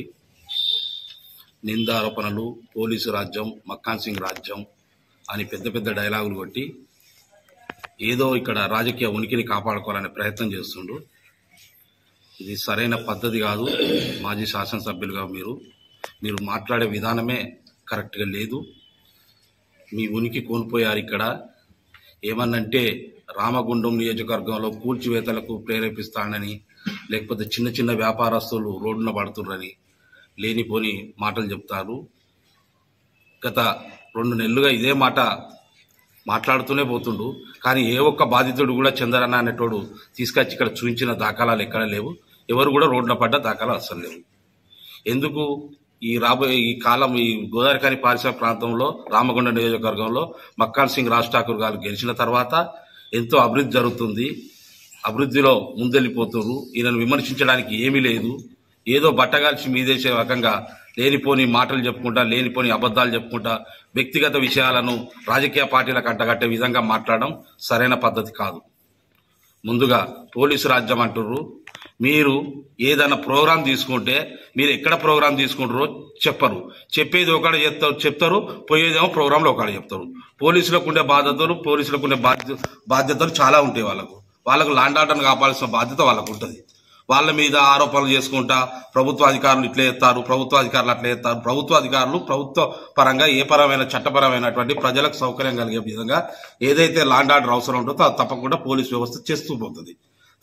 నిందారోపణలు, పోలీసు రాజ్యం, మక్కాన్ సింగ్ రాజ్యం అని పెద్ద పెద్ద డైలాగులు కొట్టి ఏదో ఇక్కడ రాజకీయ ఉనికిని కాపాడుకోవాలనే ప్రయత్నం చేస్తుండ్రు. ఇది సరైన పద్ధతి కాదు. మాజీ శాసనసభ్యులుగా మీరు మాట్లాడే విధానమే కరెక్ట్గా లేదు. మీ ఉనికి కోల్పోయారు. ఇక్కడ ఏమన్నంటే రామగుండం నియోజకవర్గంలో కూల్చివేతలకు ప్రేరేపిస్తానని, లేకపోతే చిన్న చిన్న వ్యాపారస్తులు రోడ్డున పడుతున్నారని లేనిపోని మాటలు చెప్తారు. గత 2 నెలలుగా ఇదే మాట మాట్లాడుతూనే పోతుండు. కానీ ఏ ఒక్క బాధితుడు కూడా చంద్రన్న అనేటోడు తీసుకొచ్చి ఇక్కడ చూపించిన దాఖలాలు ఎక్కడ లేవు. ఎవరు కూడా రోడ్డున పడ్డ దాఖలాలు అస్సలు లేవు. ఎందుకు రాబోయే ఈ కాలం ఈ గోదావరిఖని పారిశ్రామిక ప్రాంతంలో రామగుండం నియోజకవర్గంలో మక్కాన్ సింగ్ రాజ్ ఠాకూర్ గారు గెలిచిన తర్వాత ఎంతో అభివృద్ధి జరుగుతుంది. అభివృద్ధిలో ముందెళ్ళిపోతున్నారు. ఈయనను విమర్శించడానికి ఏమీ లేదు. ఏదో బట్టగాల్చి మీదేసే రకంగా లేనిపోని మాటలు చెప్పుకుంటా, లేనిపోని అబద్ధాలు చెప్పుకుంటా వ్యక్తిగత విషయాలను రాజకీయ పార్టీలకు అంటగట్టే విధంగా మాట్లాడడం సరైన పద్ధతి కాదు. ముందుగా పోలీసు రాజ్యం అంటుర్రు. మీరు ఏదైనా ప్రోగ్రాం తీసుకుంటే మీరు ఎక్కడ ప్రోగ్రాం తీసుకుంటారో చెప్పరు. చెప్పేది ఒకటి చెప్తారు, పోయేదేమో ప్రోగ్రాంలో ఒకటి చెప్తారు. పోలీసులకు ఉండే బాధ్యతలు చాలా ఉంటాయి. వాళ్ళకు లాండ్ ఆర్డర్ను కాపాడాల్సిన బాధ్యత వాళ్ళకు ఉంటుంది. వాళ్ళ మీద ఆరోపణలు చేసుకుంటా ప్రభుత్వ అధికారులు ఇట్లా చేస్తారు, ప్రభుత్వ అధికారులు అట్లా చేస్తారు. ప్రభుత్వ అధికారులు ప్రభుత్వ పరంగా ఏ పరమైన చట్టపరమైనటువంటి ప్రజలకు సౌకర్యం కలిగే విధంగా ఏదైతే లాండ్ ఆర్డర్ అవసరం ఉంటుందో అది తప్పకుండా పోలీస్ వ్యవస్థ చేస్తూ పోతుంది.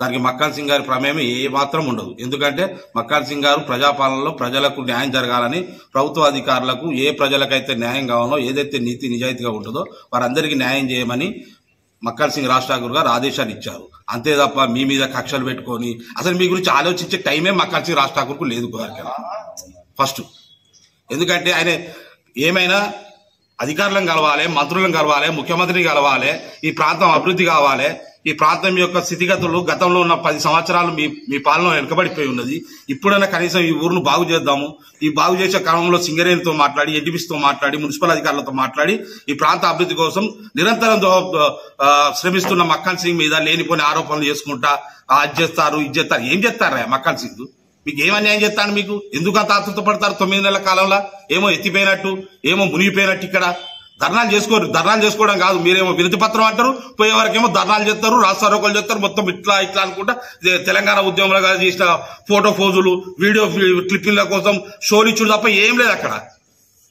దానికి మక్కాన్ సింగ్ గారి ప్రమేయం ఏ మాత్రం ఉండదు. ఎందుకంటే మక్కాన్ సింగ్ గారు ప్రజాపాలనలో ప్రజలకు న్యాయం జరగాలని, ప్రభుత్వ అధికారులకు ఏ ప్రజలకైతే న్యాయం కావాలో, ఏదైతే నీతి నిజాయితీగా ఉంటుందో వారందరికీ న్యాయం చేయమని మక్కాన్ సింగ్ రాజ్ ఠాకూర్ గారు ఆదేశాలు ఇచ్చారు. అంతే తప్ప మీ మీద కక్షలు పెట్టుకొని అసలు మీ గురించి ఆలోచించే టైమే మక్కాన్ సింగ్ రాజ్ ఠాకూర్కు లేదు ఫస్ట్. ఎందుకంటే ఆయన ఏమైనా అధికారులను కలవాలి, మంత్రులను కలవాలి, ముఖ్యమంత్రిని కలవాలి, ఈ ప్రాంతం అభివృద్ధి కావాలి. ఈ ప్రాంతం యొక్క స్థితిగతులు గతంలో ఉన్న 10 సంవత్సరాలు మీ పాలన వెనుకబడిపోయి ఉన్నది. ఇప్పుడైనా కనీసం ఈ ఊరును బాగు చేద్దాము. ఈ బాగు చేసే క్రమంలో సింగరేణితో మాట్లాడి, ఎడ్డిబిస్తో మాట్లాడి, మున్సిపల్ అధికారులతో మాట్లాడి ఈ ప్రాంత అభివృద్ధి కోసం నిరంతరం శ్రమిస్తున్న మక్కన్ సింగ్ మీద లేనిపోని ఆరోపణలు చేసుకుంటా అది చేస్తారు, ఇది చేస్తారు. ఏం చేస్తారా మక్కన్ సింగ్? మీకు ఏం అన్యాయం చేస్తాను? మీకు ఎందుకు అంత ఆతృత పడతారు? 9 నెలల కాలంలో ఏమో ఎత్తిపోయినట్టు, ఏమో మునిగిపోయినట్టు. ఇక్కడ ధర్నాలు చేసుకోరు. ధర్నాలు చేసుకోవడం కాదు, మీరేమో వినతి పత్రం అంటారు, పోయే వరకేమో ధర్నాలు చేస్తారు, రాస్తారోకలు చేస్తారు. మొత్తం ఇట్లా అనుకుంటా తెలంగాణ ఉద్యమంలో చేసిన ఫోటో ఫోజులు, వీడియో క్లిప్పింగ్ల కోసం షోలు ఇచ్చుడు తప్ప ఏం లేదు అక్కడ.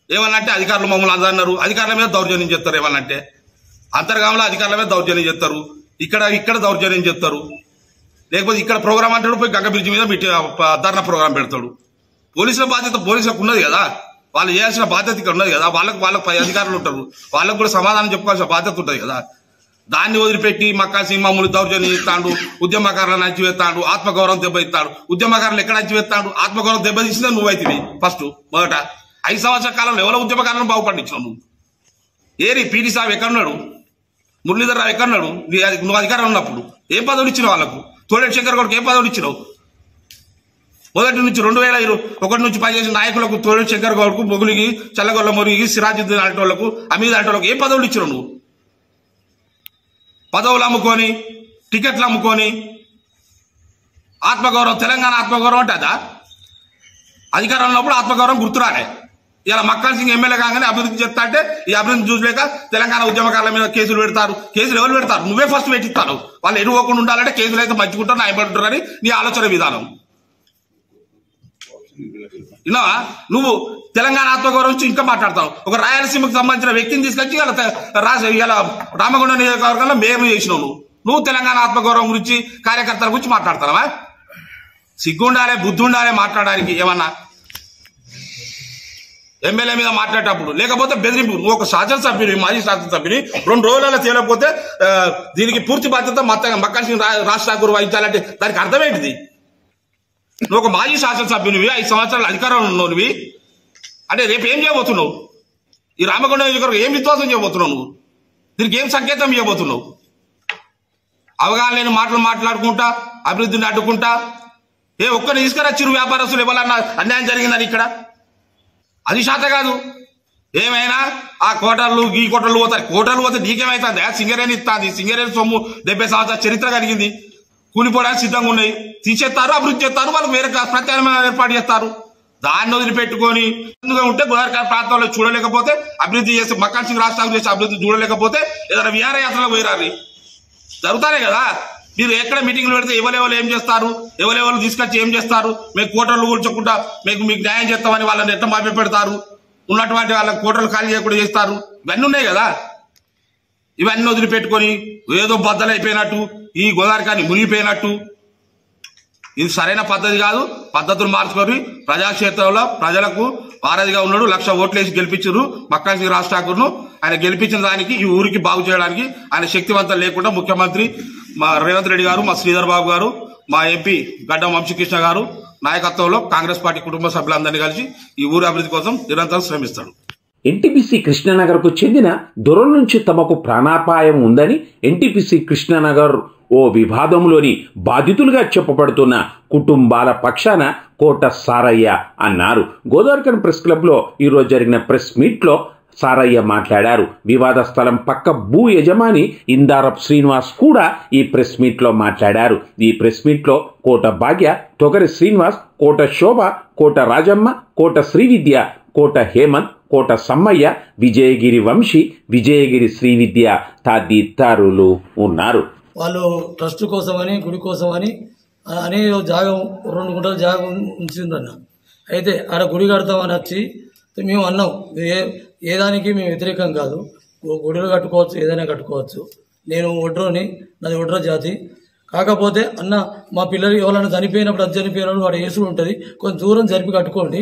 ఏమన్నంటే అధికారులు మమ్మల్ని అందన్నారు, అధికారుల మీద దౌర్జన్యం చేస్తారు. ఏమన్నంటే అంతర్గామంలో అధికారుల మీద దౌర్జన్యం చేస్తారు, ఇక్కడ దౌర్జన్యం చేస్తారు. లేకపోతే ఇక్కడ ప్రోగ్రామ్ అంటాడు, పోయి గంగ బ్రిడ్జి మీద ధర్నా ప్రోగ్రాం పెడతాడు. పోలీసుల బాధ్యత పోలీసులకు ఉన్నది కదా, వాళ్ళు చేయాల్సిన బాధ్యత ఇక్కడ ఉన్నది కదా. వాళ్ళకు పై అధికారులు ఉంటారు, వాళ్ళకు కూడా సమాధానం చెప్పుకోవాల్సిన బాధ్యత ఉంటుంది కదా. దాన్ని వదిలిపెట్టి మక్కన్ సింగ్ మమ్మల్ని దౌర్జన్యం ఇస్తాడు, ఉద్యమకారులను అణచివేస్తాడు, ఆత్మగౌరవం దెబ్బతిస్తాడు. ఉద్యమకారులు ఎక్కడ అణచివేస్తాడు? ఆత్మగౌరవం దెబ్బతీసిందే నువ్వైతే ఫస్ట్ మొదట. 5 సంవత్సరాల కాలంలో ఎవరో ఉద్యమకారులను బాగుపడించావు నువ్వు. ఏరి పీటీ సాబ్ ఎక్కడున్నాడు? మురళీధర్ రావు ఎక్కడున్నాడు? నువ్వు అధికారం ఉన్నప్పుడు ఏం పదవులు ఇచ్చినావు వాళ్ళకు? తోడేటి శంకర్ గౌడ్కి ఏం పదవులు ఇచ్చినావు? మొదటి నుంచి 2001 నుంచి పనిచేసిన నాయకులకు, తోడేటి శంకర్ గౌడ్కు, మొగులికి, చల్లగొల్ల మొరిగి, సిరాజుద్దీన్ అంటే వాళ్ళకు, అమీద్ అంటే వాళ్ళకు ఏం పదవులు ఇచ్చినావు నువ్వు? పదవులు అమ్ముకొని, టికెట్లు అమ్ముకొని ఆత్మగౌరవం, తెలంగాణ ఆత్మగౌరవం అంటే అదా? అధికారంలో ఉన్నప్పుడు ఆత్మగౌరవం గుర్తురాలే. ఇలా మక్కన్ సింగ్ ఎమ్మెల్యే కాగానే అభివృద్ధి చేస్తా అంటే ఈ అభివృద్ధి చూసలేక తెలంగాణ ఉద్యమకారుల మీద కేసులు పెడతారు. కేసులు ఎవరు పెడతారు? నువ్వే ఫస్ట్ పెట్టిస్తాను. వాళ్ళు ఎడుకోకుండా ఉండాలంటే కేసులు అయితే మంచుకుంటారు, న్యాయపడుతుంటారని నీ ఆలోచన విధానం. విన్నావా? నువ్వు తెలంగాణ ఆత్మగౌరవం నుంచి ఇంకా మాట్లాడతావు. ఒక రాయలసీమకు సంబంధించిన వ్యక్తిని తీసుకొచ్చి ఇలా రామగుండం నియోజకవర్గంలో మేము చేసినావు. నువ్వు తెలంగాణ ఆత్మగౌరవం గురించి, కార్యకర్తల గురించి మాట్లాడతావా? సిగ్గుండాలే, బుద్ధి ఉండాలే మాట్లాడడానికి. ఏమన్నా ఎమ్మెల్యే మీద మాట్లాడేటప్పుడు, లేకపోతే బెదిరింపు. నువ్వు ఒక శాసనసభ్యుని, మాజీ శాసనసభ్యుని 2 రోజులలో తేలకపోతే దీనికి పూర్తి బాధ్యత మక్కన్ సింగ్ రాజ్ ఠాకూర్ వహించాలంటే దానికి అర్థమేంటిది? నువ్వు ఒక మాజీ శాసనసభ్యునివి, 5 సంవత్సరాల అధికారంలో ఉన్నవి అంటే రేపు ఏం చేయబోతున్నావు? ఈ రామగుండ నియోజకవర్గం ఏం విశ్వాసం చేయబోతున్నావు? నువ్వు దీనికి ఏం సంకేతం ఇవ్వబోతున్నావు? అవగాహన లేని మాటలు మాట్లాడుకుంటా, అభివృద్ధిని అడ్డుకుంటా, ఒక్కరిని తీసుకురా చిరు వ్యాపారస్తులు ఎవరన్నా అన్యాయం జరిగిందని ఇక్కడ అది శాత కాదు. ఏమైనా ఆ కోటర్లు ఈ కోటర్లు పోతాయి. కోటర్లు పోతే నీకేమైతుంది? సింగరేణి ఇస్తుంది. సింగరేణి సొమ్ము 70 సంవత్సరాల చరిత్ర కలిగింది. కూలిపోవడానికి సిద్ధంగా ఉన్నాయి. తీసేస్తారు, అభివృద్ధి చేస్తారు, వాళ్ళు వేరే ప్రత్యామ్నాయం ఏర్పాటు చేస్తారు. దాన్ని వదిలిపెట్టుకొని ఉంటే గోదావరి ప్రాంతంలో చూడలేకపోతే, అభివృద్ధి చేసి మక్కన్ సింగ్ రాజ్ ఠాకూర్ చేసి అభివృద్ధి చూడలేకపోతే ఏదైనా విహారయాత్రలో పోయిరారు. జరుగుతానే కదా. మీరు ఎక్కడ మీటింగ్లు పెడితే ఎవరెవరు ఏం చేస్తారు, ఎవరెవరు తీసుకొచ్చి ఏం చేస్తారు, మేము కోటర్లు కూర్చోకుండా మీకు న్యాయం చేస్తామని వాళ్ళని ఎట్ట మాపి పెడతారు, ఉన్నటువంటి వాళ్ళ కోటర్లు ఖాళీ చేయకుండా చేస్తారు. ఇవన్నీ ఉన్నాయి కదా. ఇవన్నీ వదిలిపెట్టుకొని ఏదో బద్దలైపోయినట్టు, ఈ గోదావరి మునిగిపోయినట్టు, ఇది సరైన పద్ధతి కాదు. పద్ధతులు మార్చుకొని ప్రజాక్షేత్రంలో ప్రజలకు వారధిగా ఉన్నాడు. 1,00,000 ఓట్లు వేసి గెలిపించారు మక్కన్ సింగ్ రాజ్ ఠాకూర్ను. ఆయన గెలిపించిన దానికి, ఈ ఊరికి బాగు చేయడానికి ఆయన శక్తివంతం లేకుండా ముఖ్యమంత్రి మా రేవంత్ రెడ్డి గారు, మా శ్రీధర్ బాబు గారు, మా ఎంపీ గడ్డం వంశీకృష్ణ గారు నాయకత్వంలో కాంగ్రెస్ పార్టీ కుటుంబ సభ్యులందరినీ కలిసి ఈ ఊరి అభివృద్ధి కోసం నిరంతరం శ్రమిస్తాడు. ఎన్టీపీసీ కృష్ణనగర్కు చెందిన దొరల నుంచి తమకు ప్రాణాపాయం ఉందని ఎన్టీపీసీ కృష్ణనగర్ ఓ వివాదంలోని బాధితులుగా చెప్పబడుతున్న కుటుంబాల పక్షాన కోట సారయ్య అన్నారు. గోదావరిఖని ప్రెస్ క్లబ్లో ఈరోజు జరిగిన ప్రెస్ మీట్లో సారయ్య మాట్లాడారు. వివాద స్థలం పక్క భూ యజమాని ఇందారప్ శ్రీనివాస్ కూడా ఈ ప్రెస్ మీట్లో మాట్లాడారు. ఈ ప్రెస్ మీట్లో కోట భాగ్య, తొగరి శ్రీనివాస్, కోట శోభ, కోట రాజమ్మ, కోట శ్రీవిద్య, కోట హేమంత్, కోట సమ్మయ్య, విజయగిరి వంశీ, విజయగిరి శ్రీవిద్య తదితరులు ఉన్నారు. వాళ్ళు ట్రస్ట్ కోసమని, గుడి కోసమని అనే జాగం 2 గుంటల జాగం ఉంచిందన్న. అయితే ఆడ గుడి కడతామని వచ్చి మేము అన్నాం, ఏ దానికి మేము వ్యతిరేకం కాదు, గుడిలో కట్టుకోవచ్చు, ఏదైనా కట్టుకోవచ్చు. నేను ఒడ్రోని, నాది ఒడ్ర జాతి. కాకపోతే అన్న మా పిల్లలు ఎవరైనా చనిపోయినప్పుడు, అది చనిపోయినప్పుడు వాడు ఏసులు ఉంటుంది, కొంచెం దూరం జరిపి కట్టుకోండి.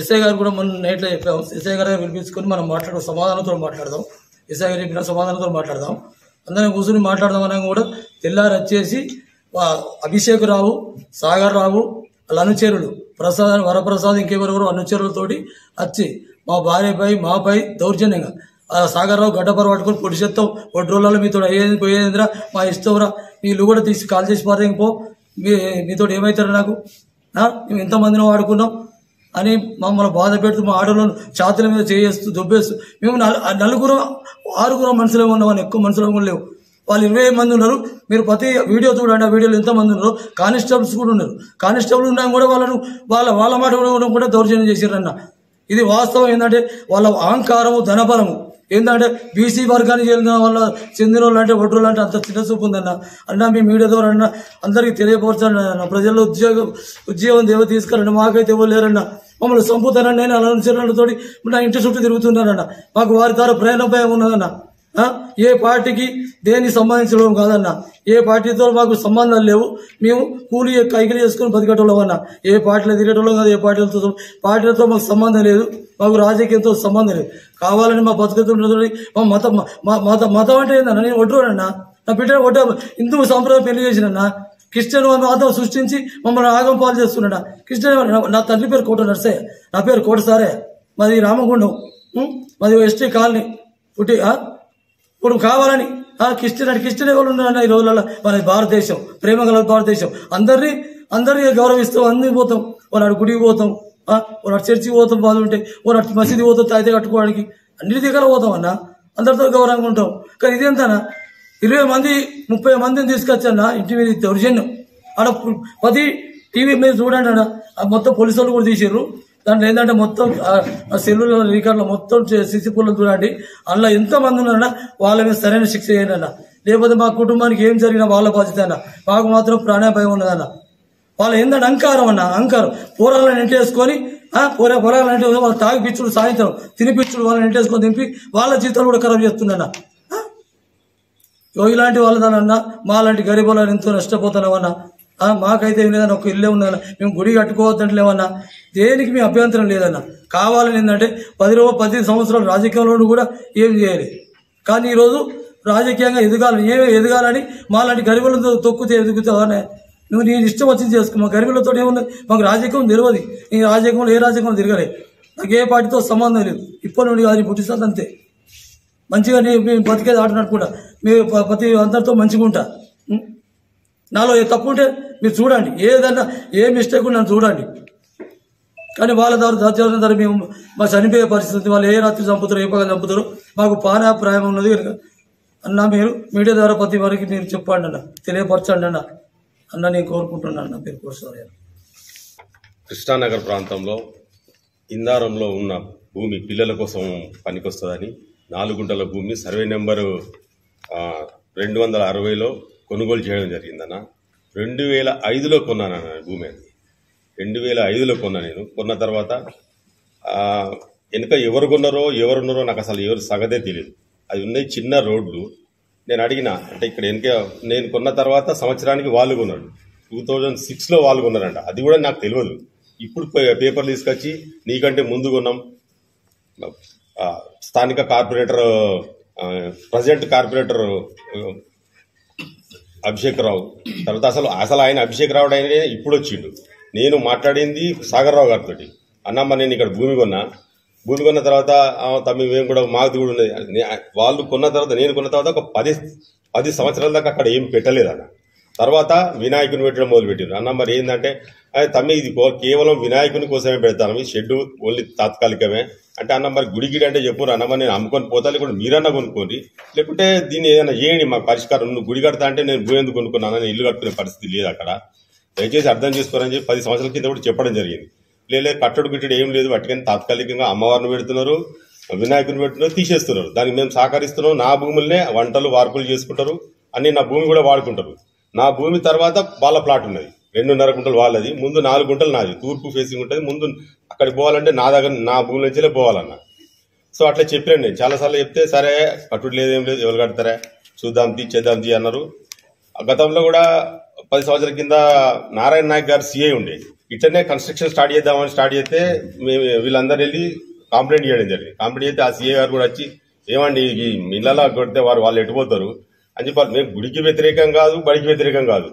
ఎస్ఐ గారు కూడా మనం నైట్లో చెప్పాము. ఎస్ఐ గారు పిలిపించుకొని మనం సమాధానంతో మాట్లాడదాం. ఎస్ఐ గారు చెప్పిన సమాధానంతో మాట్లాడదాం. అందరం కూర్చొని మాట్లాడదామని కూడా తెల్లారి వచ్చేసి అభిషేక్ రావు, సాగర్ రావు, వాళ్ళ అనుచరులు వరప్రసాద్ ఇంకెవరెవరు అనుచరులతోటి వచ్చి మా భార్యపై, మాపై దౌర్జన్యంగా సాగర్రావు గడ్డపర పట్టుకొని పొడి చేస్తాం 1 రోజులలో మీతో అయ్యేది పోయేదిరా మా ఇష్టంరా నీళ్ళు కూడా తీసి కాల్ చేసి పారేకి పో మీతో ఏమవుతారు నాకు మేము ఎంతమందిని వాడుకున్నాం అని మమ్మల్ని బాధ పెడుతూ మా ఆడోళ్ళను ఛాతీల మీద చేస్తూ దొబ్బేస్తూ మేము 6 మనుషులే ఉన్నామని ఎక్కువ మనుషులు కూడా లేవు వాళ్ళు 20 మంది ఉన్నారు మీరు ప్రతి వీడియో చూడండి ఆ వీడియోలో ఎంతమంది ఉన్నారు కానిస్టేబుల్స్ కూడా ఉన్నారు కానిస్టేబుల్ ఉన్నా కూడా వాళ్ళను వాళ్ళ మాట కూడా దౌర్జన్యం చేశారన్న ఇది వాస్తవం ఏంటంటే వాళ్ళ అహంకారము ధనబలము ఏంటంటే బీసీ వర్గానికి చెందిన వాళ్ళ చెందిన వాళ్ళు అంటే ఒడ్రోళ్ళు అంటే అంత చిన్న చూపు ఉందన్న అన్న మీ మీడియా ద్వారా అన్న అందరికీ తెలియపరచండి అన్న ప్రజల్లో ఉద్యోగం దేవ తీసుకురండి మాకైతే ఇవ్వలేరన్న మమ్మల్ని చంపుతారని నేను అనుచరులతో నా ఇంటి చుట్టూ తిరుగుతున్నానన్న మాకు వారి ద్వారా ప్రయాణ భయం ఉన్నదన్న ఏ పార్టీకి దేనికి సంబంధించడం కాదన్న ఏ పార్టీతో మాకు సంబంధాలు లేవు మేము కూలి కైకిలి చేసుకుని బతికేటోళ్ళం అన్న ఏ పార్టీలో తిరిగేటోళ్ళం కాదు ఏ పార్టీలతో మాకు సంబంధం లేదు మాకు రాజకీయంతో సంబంధం లేదు కావాలని మా బతుకుతుంటే మా మతం అంటే ఏందన్న నేను ఒడ్రోనన్నా నా బిడ్డ ఒడ్డ హిందూ సాంప్రదాయం పెళ్లి చేసినన్నా క్రిస్టియన్ మతం సృష్టించి మమ్మల్ని ఆగం పాలు చేస్తున్నాడా క్రిస్టియన్ నా తండ్రి పేరు కోట నర్సయ్య నా పేరు కోట సారే మాది రామగుండం మాది ఎస్టీ కాలనీ పుట్టి ఇప్పుడు కావాలని క్రిస్టియన్ ఎవరు ఉన్నారన్న ఈ రోజులలో మన భారతదేశం ప్రేమ గల భారతదేశం అందరినీ గౌరవిస్తాం అందరికి పోతాం వాళ్ళ గుడికి పోతాం వాళ్ళ చర్చికి పోతాం బాగుంటే వాళ్ళ మసీది పోతాం తాయితే కట్టుకోవడానికి అన్ని దగ్గర పోతాం అన్న అందరితో గౌరవంగా ఉంటాం కానీ ఇదేంతనా 20 మంది 30 మందిని తీసుకొచ్చన్న ఇంటి మీద దౌర్జన్యం ఆడ 10 టీవీ మీద చూడండి అన్న మొత్తం పోలీసు వాళ్ళు కూడా తీసారు దాంట్లో ఏంటంటే మొత్తం సెల్లుల రికార్డులో మొత్తం సిసి పుల్లలు చూడండి అందులో ఎంతమంది ఉన్నారన్నా వాళ్ళ మీద సరైన శిక్ష చేయండి అన్న లేకపోతే మా కుటుంబానికి ఏం జరిగినా వాళ్ళ బాధ్యత అన్న మాకు మాత్రం ప్రాణాభయం ఉన్నదన్న వాళ్ళు ఏంటంటే అహంకారం పోరాలను ఎంటేసుకొని పోరాలను అంటే వాళ్ళు తాగి పిచ్చుడు సాయంత్రం తినిపిచ్చుడు వాళ్ళని ఎంటేసుకొని దింపి వాళ్ళ జీతాలు కూడా ఖరాబ్ చేస్తుండన్న ఇలాంటి వాళ్ళదనన్నా మా లాంటి గరీబ్ వాళ్ళని ఎంతో నష్టపోతున్నామన్నా మాకైతే ఏం లేదన్నా ఒక ఇల్లే ఉందన్న మేము గుడి కట్టుకోవద్దంటలేమన్నా దేనికి మీ అభ్యంతరం లేదన్న కావాలని ఏంటంటే 10 సంవత్సరాలు రాజకీయంలో కూడా ఏం చేయాలి కానీ ఈరోజు రాజకీయంగా ఎదగాలని మాలాంటి గరీబులతో తొక్కితే ఎదుగుతావనే నువ్వు నీ ఇష్టం వచ్చింది చేసుకో మా గరీబులతో ఏమున్నది మాకు రాజకీయం తెలియదు ఈ రాజకీయంలో ఏ రాజకీయంలో తిరగలేదు నాకు ఏ పార్టీతో సంబంధం లేదు ఇప్పటి నుండి అది పుట్టిస్తుంది అంతే మంచిగా మేము బతికేది ఆడినట్టు కూడా మీరు ప్రతి అందరితో మంచిగా ఉంటా నాలో ఏ తప్పు ఉంటే మీరు చూడండి ఏదన్నా ఏ మిస్టేక్ నన్ను చూడండి కానీ వాళ్ళ ద్వారా మేము మా చనిపోయే పరిస్థితి వాళ్ళు ఏ రాత్రి చంపుతారో ఏ పగలు చంపుతారో మాకు ప్రాణాప్రాయం ఉన్నది కనుక అన్న మీరు మీడియా ద్వారా ప్రతి వరకు మీరు చెప్పండి అన్న తెలియపరచండి అన్న నేను కోరుకుంటున్నాను నా పేరు కోరుకోవాలి. కృష్ణానగర్ ప్రాంతంలో ఇందారంలో ఉన్న భూమి పిల్లల కోసం పనికొస్తుందని 4 గుంటల భూమి సర్వే నెంబరు 260లో కొనుగోలు చేయడం జరిగిందన్న 2005లో కొన్నాను భూమి అది 2005లో కొన్నా నేను కొన్న తర్వాత వెనుక ఎవరు కొన్నారో ఎవరున్నారో నాకు అసలు ఎవరు సగదే తెలియదు అది ఉన్నాయి చిన్న రోడ్లు నేను అడిగిన అంటే ఇక్కడ వెనుక నేను కొన్న తర్వాత సంవత్సరానికి వాళ్ళు కొన్నాడు 2006లో వాళ్ళు కొన్నారంట అది కూడా నాకు తెలియదు ఇప్పుడు పేపర్లు తీసుకొచ్చి నీకంటే ముందు కొన్నాం స్థానిక కార్పొరేటర్ ప్రజెంట్ కార్పొరేటర్ అభిషేక్ రావు తర్వాత అసలు ఆయన అభిషేక్ రావు ఆయన ఇప్పుడు వచ్చిండు నేను మాట్లాడింది సాగర్ రావు గారితో అన్నమ్మ నేను ఇక్కడ భూమి కొన్న తర్వాత తమ్మి మేము కూడా మాకు కూడా ఉన్నది వాళ్ళు కొన్న తర్వాత నేను కొన్న తర్వాత ఒక 10 సంవత్సరాల దాకా అక్కడ ఏం పెట్టలేదు అన్న తర్వాత వినాయకుని పెట్టడం మొదలుపెట్టారు అన్న మరి ఏంటంటే తమ్మి ఇది కేవలం వినాయకుని కోసమే పెడతాను ఈ షెడ్ ఓన్లీ తాత్కాలికమే అంటే అన్న మరి గుడిగిడి అంటే చెప్పు అన్నమ్మ నేను అమ్ముకొని పోతాను కూడా మీరన్నా కొనుక్కోండి లేకుంటే దీన్ని ఏదైనా చేయండి మాకు పరిష్కారం నువ్వు గుడి కడతా అంటే నేను భూమి ఎందుకు కొనుక్కున్నాను నేను ఇల్లు కట్టుకునే పరిస్థితి లేదు అక్కడ దయచేసి అర్థం చేసుకోరని చెప్పి 10 సంవత్సరాల కింద కూడా చెప్పడం జరిగింది లేదు కట్టడు గిట్టడు ఏం లేదు వాటికని తాత్కాలికంగా అమ్మవారిని పెడుతున్నారు వినాయకుని పెడుతున్నారు తీసేస్తున్నారు దానికి మేము సహకరిస్తున్నాం నా భూములనే వంటలు వార్పులు చేసుకుంటారు అన్ని నా భూమి కూడా వాడుకుంటారు నా భూమి తర్వాత వాళ్ళ ప్లాట్ ఉన్నది 2.5 గుంటలు వాళ్ళది ముందు 4 గుంటలు నాది తూర్పు ఫేసింగ్ ఉంటుంది ముందు అక్కడికి పోవాలంటే నా దగ్గర నా భూమి నుంచే పోవాలన్న సో అట్లా చెప్పాను నేను చాలాసార్లు చెప్తే సరే కట్టుడు లేదేం లేదు ఎవరు కడతారా చూద్దాం చేద్దాం అన్నారు గతంలో కూడా 10 సంవత్సరాల కింద నారాయణ నాయక్ గారు సిఐ ఉండే ఇట్లనే కన్స్ట్రక్షన్ స్టార్ట్ చేస్తే మేము వీళ్ళందరూ వెళ్ళి కంప్లైంట్ చేయడం జరిగింది కంప్లైంట్ చేస్తే ఆ సిఐ గారు కూడా వచ్చి ఏమండి ఈ ఇళ్లలో కొడితే వాళ్ళు ఎటుపోతారు అని చెప్పారు మేము గుడికి వ్యతిరేకం కాదు బడికి వ్యతిరేకం కాదు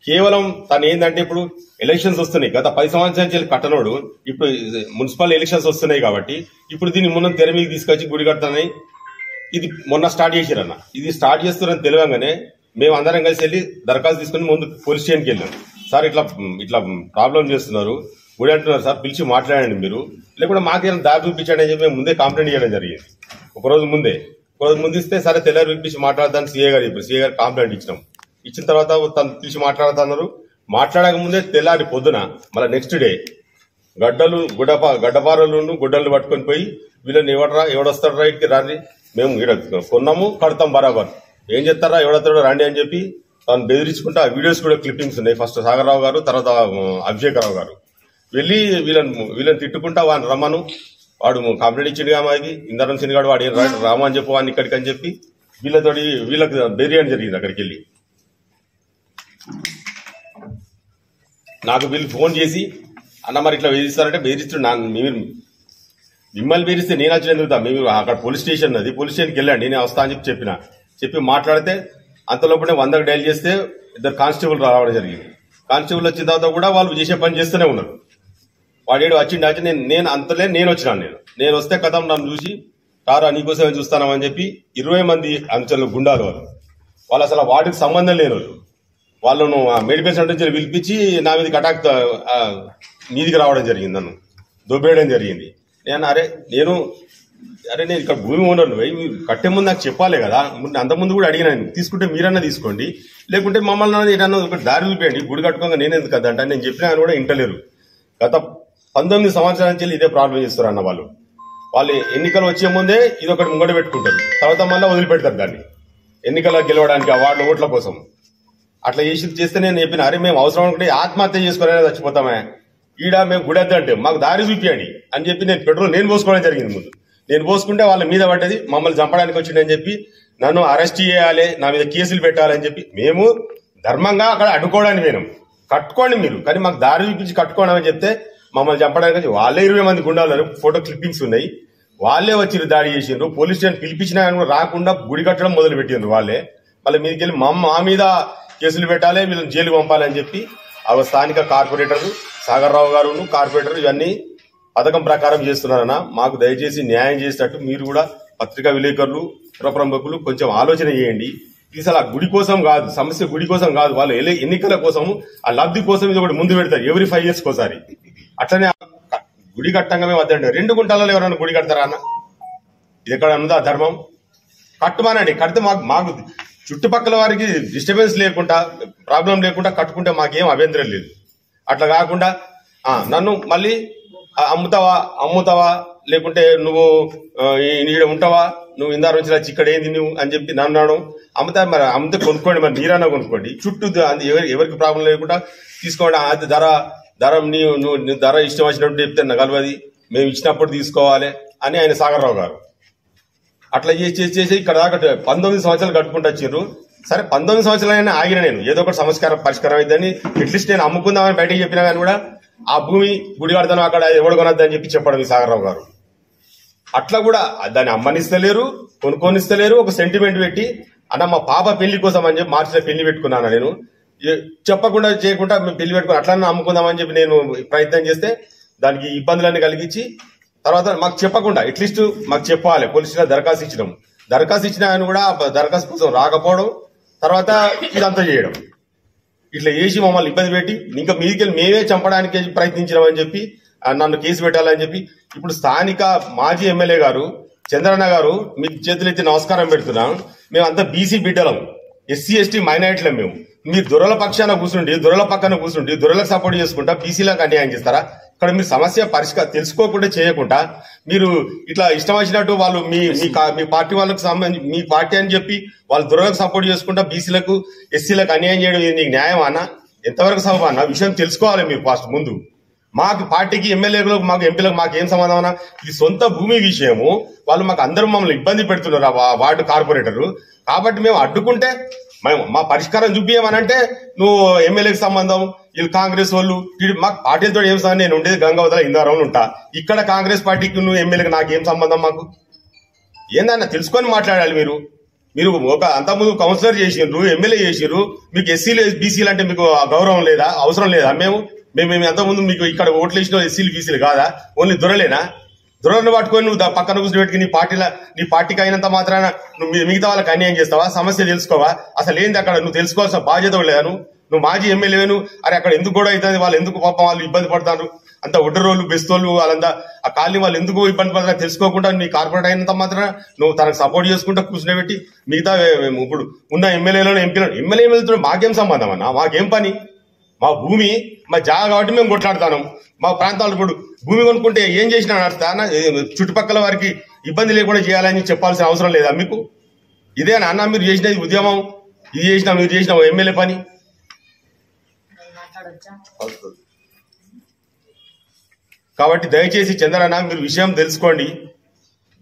కేవలం తను ఏంటంటే ఇప్పుడు ఎలక్షన్స్ వస్తున్నాయి గత 10 సంవత్సరాల నుంచి కట్టనోడు ఇప్పుడు మున్సిపల్ ఎలక్షన్స్ వస్తున్నాయి కాబట్టి ఇప్పుడు దీన్ని ముందు తెర మీద తీసుకొచ్చి గుడి కడతానని ఇది మొన్న స్టార్ట్ చేశారన్న. ఇది స్టార్ట్ చేస్తున్నారని తెలియగానే మేము అందరం కలిసి వెళ్ళి దరఖాస్తు తీసుకుని ముందు పోలీస్ స్టేషన్కి వెళ్ళాం. సార్ ఇట్లా ఇట్లా ప్రాబ్లం చేస్తున్నారు, గుడి అంటున్నారు సార్, పిలిచి మాట్లాడండి మీరు, లేకుండా మాకేమైనా దారి చూపించండి అని చెప్పి మేము ముందే కంప్లైంట్ చేయడం జరిగింది. ఒక రోజు ముందు ఇస్తే సరే తెల్లారి పిలిపించి మాట్లాడదాన్ని సీఏ గారు చెప్పారు. సీఏ గారు కంప్లైంట్ ఇచ్చిన తర్వాత తను పిలిచి మాట్లాడుతున్నారు. మాట్లాడక ముందే తెల్లారి పొద్దున మళ్ళీ నెక్స్ట్ డే గడ్డపారలను గుడ్డలు పట్టుకొని పోయి వీళ్ళని ఎవడొస్తాడు రైట్కి రాండి, మేము కొన్నాము కడతాం బరాబర్, ఏం చెప్తారా ఎవడొస్తాడో రండి అని చెప్పి తను బెదిరించుకుంటే ఆ వీడియోస్ కూడా క్లిప్పింగ్స్ ఉన్నాయి. ఫస్ట్ సాగర్రావు గారు, తర్వాత అభిషేకరావు గారు వెళ్ళి వీళ్ళని తిట్టుకుంటా వాడిని రమ్మను, వాడు కంప్లైంట్ ఇచ్చిండు మాకి ఇందరం సినిగాడు వాడు రామా అని చెప్పి వాడిని ఇక్కడికి అని చెప్పి వీళ్ళకి బెదిరియడం జరిగింది. అక్కడికి వెళ్ళి నాకు వీళ్ళు ఫోన్ చేసి అన్న మరి ఇట్లా బెదిరిస్తారంటే బెదిరిస్తున్నాను, మిమ్మల్ని బెదిరిస్తే నేను వచ్చి ఎందుకుతా, మేము అక్కడ పోలీస్ స్టేషన్ అది, పోలీస్ స్టేషన్కి వెళ్ళండి నేను వస్తా అని చెప్పి మాట్లాడితే అంతలోపే 100కి డైల్ చేస్తే 2 కానిస్టేబుల్ రావడం జరిగింది. కానిస్టేబుల్ వచ్చిన తర్వాత కూడా వాళ్ళు చేసే పని చేస్తూనే ఉన్నారు. వాడేడు వచ్చిండు నేను వచ్చినాను. నేను వస్తే కథం నన్ను చూసి తారా నీకోసమే చూస్తానని చెప్పి 20 మంది అంచెలు గుండాలు వాళ్ళు అసలు వాటికి సంబంధం లేని వాళ్ళను మెడికల్ సెంటర్ నుంచి పిలిపించి నా మీదకి అటాక్ మీదికి రావడం జరిగింది, నన్ను దొబ్బేయడం జరిగింది. నేను ఇక్కడ భూమి ఓనర్ను మీరు కట్టే ముందు నాకు చెప్పాలి కదా, అంతకుముందు కూడా అడిగినాను, తీసుకుంటే మీరన్నా తీసుకోండి, లేకుంటే మమ్మల్ని ఏదన్నా ఒక దారి చూపేయండి, గుడి కట్టుకోగా నేను ఎందుకు కదా అంటే నేను చెప్పినా కూడా ఇంటలేరు. గత 19 సంవత్సరాల నుంచి ఇదే ప్రాబ్లం చేస్తారు అన్న వాళ్ళు ఎన్నికలు వచ్చే ముందే ఇది ఒకటి ముంగడ పెట్టుకుంటారు, తర్వాత మళ్ళీ వదిలిపెడతారు దాన్ని ఎన్నికల్లో గెలవడానికి ఆ వార్డుల ఓట్ల కోసం. అట్లా చేస్తే నేను చెప్పిన మేము అవసరం అనుకుంటే ఆత్మహత్య చేసుకునే చచ్చిపోతామే, ఈడ మేము గుడెద్దంటే మాకు దారి చూపియండి అని చెప్పి నేను పెట్రోల్ పోసుకోవడం జరిగింది. ముందు నేను పోసుకుంటే వాళ్ళ మీద పడ్డది, మమ్మల్ని చంపడానికి వచ్చిందని చెప్పి నన్ను అరెస్ట్ చేయాలి, నా మీద కేసులు పెట్టాలని చెప్పి మేము ధర్మంగా అక్కడ అడ్డుకోవడానికి పోయినాం. కట్టుకోండి మీరు, కానీ మాకు దారి చూపించి కట్టుకోండి అని చెప్తే మమ్మల్ని చంపడానికి వాళ్ళే 20 మంది గుండాలు, ఫోటో క్లిప్పింగ్స్ ఉన్నాయి, వాళ్ళే వచ్చి దాడి చేసిండ్రు. పోలీస్ స్టేషన్ పిలిపించినా రాకుండా గుడి కట్టడం మొదలు పెట్టిండ్రు వాళ్ళే. మళ్ళీ మీదకి వెళ్ళి మా మీద కేసులు పెట్టాలి, వీళ్ళని జైలు పంపాలని చెప్పి స్థానిక కార్పొరేటర్ సాగర్రావు గారు కార్పొరేటర్ ఇవన్నీ పథకం ప్రకారం చేస్తున్నారన్న. మాకు దయచేసి న్యాయం చేసేటట్టు మీరు కూడా పత్రికా విలేకరులు, పురప్రముఖులు కొంచెం ఆలోచన చేయండి. ఇది అసలు గుడి కోసం కాదు, సమస్య గుడి కోసం కాదు, వాళ్ళు ఎన్నికల కోసం ఆ లబ్ధి కోసం ఇది ఒకటి ముందు పెడతారు every 5 years ఒకసారి. అట్లనే గుడి కట్టంగానే వద్దండి, 2 గుంటలలో ఎవరైనా గుడి కడతారా అన్న? ఇది ఎక్కడ ఉందా ధర్మం? కట్టుమానండి, కడితే మాకు చుట్టుపక్కల వారికి డిస్టర్బెన్స్ లేకుండా ప్రాబ్లం లేకుండా కట్టుకుంటే మాకేం అభ్యంతరం లేదు. అట్లా కాకుండా నన్ను మళ్ళీ అమ్ముతావా లేకుంటే నువ్వు ఈడ ఉంటావా, నువ్వు ఇందారు నుంచి వచ్చి ఇక్కడ ఏంది నువ్వు అని చెప్పి నన్ను అమ్ముతా. మరి అమ్మితే కొనుక్కోండి, మరి నీరన్నా కొనుక్కోండి, చుట్టూ ఎవరికి ప్రాబ్లం లేకుండా తీసుకోండి. అది ధర నువ్వు ధర ఇష్టం వచ్చినట్టు చెప్తే నా కలవది, మేము ఇచ్చినప్పుడు తీసుకోవాలి అని ఆయన సాగర్రావు గారు అట్లా చేసి ఇక్కడ దాకా 19 సంవత్సరాలు కట్టుకుంటూ వచ్చిర్రు. సరే 19 సంవత్సరాలైనా ఆగిన నేను ఏదో ఒకటి పరిష్కారం అయిద్దని అట్లీస్ట్ నేను అమ్ముకుందామని బయటకు చెప్పినా కానీ కూడా ఆ భూమి గుడి కడతాను అక్కడ ఎవడు కొనద్దని చెప్పి చెప్పడం ఈ సాగర్రావు గారు. అట్లా కూడా దాన్ని అమ్మనిస్తలేరు, కొనుక్కొనిస్తలేరు. ఒక సెంటిమెంట్ పెట్టి అన్న మా పాప పెళ్లి కోసం అని చెప్పి మార్చిలో పెళ్లి పెట్టుకున్నాను నేను, చెప్పకుండా చేయకుండా మేము పెళ్లి పెట్టుకుని అట్లన్నా అమ్ముకుందామని చెప్పి నేను ప్రయత్నం చేస్తే దానికి ఇబ్బందులన్నీ కలిగించి తర్వాత మాకు చెప్పకుండా అట్లీస్ట్ మాకు చెప్పాలి. పోలీసులో దరఖాస్తు ఇచ్చిన ఆయన కూడా దరఖాస్తు కోసం రాకపోవడం, తర్వాత ఇదంతా చేయడం, ఇట్లా చేసి మమ్మల్ని ఇబ్బంది పెట్టి ఇంకా మీదికెళ్ళి మేమే చంపడానికి ప్రయత్నించినామని చెప్పి నన్ను కేసు పెట్టాలని చెప్పి ఇప్పుడు స్థానిక మాజీ ఎమ్మెల్యే గారు చంద్రన్న గారు మీకు చేతులెత్తి నమస్కారం పెడుతున్నాం. మేమంతా బీసీ బిడ్డలం, ఎస్సీ ఎస్టీ మైనారిటీలం. మీరు దొరల పక్షాన కూర్చుండి, దొరల పక్కన కూర్చుండి, దొరలకు సపోర్ట్ చేసుకుంటా బీసీలకు అన్యాయం చేస్తారా? ఇక్కడ మీరు సమస్య పరిష్కారం తెలుసుకోకుండా చేయకుండా మీరు ఇట్లా ఇష్టం వచ్చినట్టు వాళ్ళు మీ పార్టీ వాళ్ళకు సంబంధించి మీ పార్టీ అని చెప్పి వాళ్ళు దొరలకు సపోర్ట్ చేసుకుంటా బీసీలకు ఎస్సీలకు అన్యాయం చేయడం ఇది నీకు న్యాయం అన్న? ఎంతవరకు సభ అన్న? విషయం తెలుసుకోవాలి మీరు ఫస్ట్ ముందు. మాకు పార్టీకి ఎమ్మెల్యేలకు మాకు ఎంపీలకు మాకు ఏం సంబంధం అన్నా? ఇది సొంత భూమి విషయము. వాళ్ళు మాకు అందరూ మమ్మల్ని ఇబ్బంది పెడుతున్నారు ఆ వార్డు కార్పొరేటరు. కాబట్టి మేము అడ్డుకుంటే మా పరిష్కారం చూపించమనంటే నువ్వు ఎమ్మెల్యేకి సంబంధం, వీళ్ళు కాంగ్రెస్ వాళ్ళు, మాకు పార్టీలతో ఏం సంబంధం? నేను ఉండేది గంగావతల ఇందారంలో ఉంటా, ఇక్కడ కాంగ్రెస్ పార్టీకి నువ్వు ఎమ్మెల్యేకి నాకేం సంబంధం? మాకు ఏందన్నా తెలుసుకొని మాట్లాడాలి మీరు. మీరు ఒక అంతకుముందు కౌన్సిలర్ చేసిండ్రు, ఎమ్మెల్యే చేసిండ్రు, మీకు ఎస్సీలు బీసీలు అంటే మీకు గౌరవం లేదా, అవసరం లేదా? మేము అంతకుముందు మీకు ఇక్కడ ఓట్లు వేసిన ఎస్సీలు బీసీలు కాదా? ఓన్లీ దొరలేనా? దొరలను పట్టుకొని నువ్వు పక్కన కూర్చోబెట్టుకు నీ పార్టీకి అయినంత మాత్రాన నువ్వు మిగతా వాళ్ళకి అన్యాయం చేస్తావా? సమస్య తెలుసుకోవా? అసలు ఏంది అక్కడ నువ్వు తెలుసుకోవాల్సిన బాధ్యత లేదా? నువ్వు మాజీ ఎమ్మెల్యేను, అరే అక్కడ ఎందుకు కూడా అవుతుంది, వాళ్ళు ఎందుకు పాపం వాళ్ళు ఇబ్బంది పడతారు, అంత ఒడ్డరోళ్ళు బెస్తోళ్ళు వాళ్ళంతా ఆ కాలనీ వాళ్ళు ఎందుకు ఇబ్బంది పడతారు తెలుసుకోకుండా నీ కార్పొరేట్ అయినంత మాత్రం నువ్వు తనకు సపోర్ట్ చేసుకుంటూ కూర్చునేబెట్టి మిగతా ఇప్పుడు ఉన్న ఎమ్మెల్యేలను ఎమ్మెల్యే వెళ్తున్నా మాకేం సంబంధం అన్న? మాకేం పని? మా భూమి మా జాగా కాబట్టి మేము కొట్లాడుతాను. మా ప్రాంతాలు ఇప్పుడు భూమి కొనుక్కుంటే ఏం చేసినా నడుస్తా చుట్టుపక్కల వారికి ఇబ్బంది లేకుండా చేయాలని చెప్పాల్సిన అవసరం లేదా మీకు? ఇదే అన్న మీరు చేసినది ఉద్యమం, ఇది చేసినా మీరు చేసిన ఎమ్మెల్యే పని. కాబట్టి దయచేసి చంద్రన్న మీరు విషయం తెలుసుకోండి.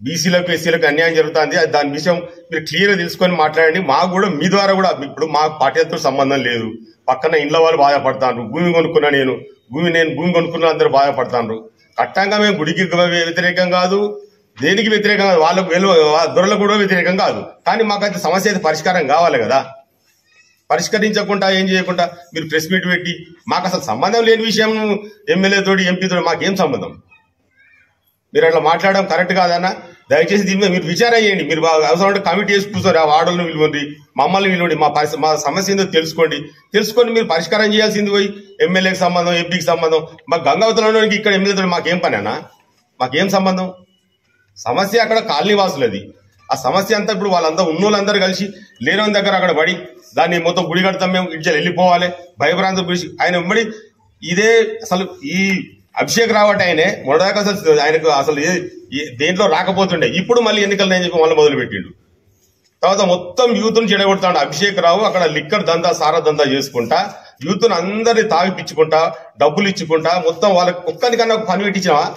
బీసీలకు ఎస్సీలకు అన్యాయం జరుగుతుంది, దాని విషయం మీరు క్లియర్గా తెలుసుకొని మాట్లాడండి. మాకు కూడా మీ ద్వారా కూడా ఇప్పుడు మా పార్టీలతో సంబంధం లేదు. పక్కన ఇండ్ల వాళ్ళు బాధపడతాను, భూమి కొనుక్కున్నా నేను భూమి కొనుక్కున్న అందరూ బాధపడతాను. కట్టంగా మేము గుడికి వ్యతిరేకం కాదు, దేనికి వ్యతిరేకం కాదు, వాళ్ళకు దొరలకు కూడా వ్యతిరేకం కాదు. కానీ మాకైతే సమస్య అయితే పరిష్కారం కావాలి కదా. పరిష్కరించకుండా ఏం చేయకుండా మీరు ప్రెస్ మీట్ పెట్టి మాకు అసలు సంబంధం లేని విషయం ఎమ్మెల్యే తోటి ఎంపీ తోటి మాకేం సంబంధం? మీరు అట్లా మాట్లాడడం కరెక్ట్ కాదన్నా. దయచేసి దీని మీద మీరు విచారం చేయండి. మీరు అవసరం కమిటీ వేసి కూర్చోండి, ఆ వార్డులను విలువండి, మమ్మల్ని విలువండి, మా సమస్య ఏందో తెలుసుకొని మీరు పరిష్కారం చేయాల్సింది పోయి ఎమ్మెల్యేకి సంబంధం, ఎంపీకి సంబంధం, మా గంగావతిలోనికి ఇక్కడ ఎమ్మెల్యేతో మాకేం పని అన్నా? మాకేం సంబంధం? సమస్య అక్కడ కాలనీ వాసులది. ఆ సమస్య అంతా ఇప్పుడు వాళ్ళంతా ఉన్నోళ్ళందరూ కలిసి లేని దగ్గర అక్కడ పడి దాన్ని మొత్తం గుడి కడతాం మేము ఇడ్జలు వెళ్ళిపోవాలి భయభ్రాంతం గురించి ఆయన వెంబడి ఇదే అసలు ఈ అభిషేక్ రావట్ ఆయనే మొదటిదాకా అసలు ఆయనకు అసలు దేంట్లో రాకపోతుండే, ఇప్పుడు మళ్ళీ ఎన్నికలు నేను చెప్పి మళ్ళీ మొదలు పెట్టిండు. తర్వాత మొత్తం యూత్ను చెడగొడతాడు అభిషేక్ రావు. అక్కడ లిక్కర్ దందా సారా దందా చేసుకుంటా యూత్ను అందరినీ తాగిపించుకుంటా డబ్బులు ఇచ్చుకుంటా మొత్తం వాళ్ళకి ఒక్కరికన్నా ఒక పని పెట్టించినావా?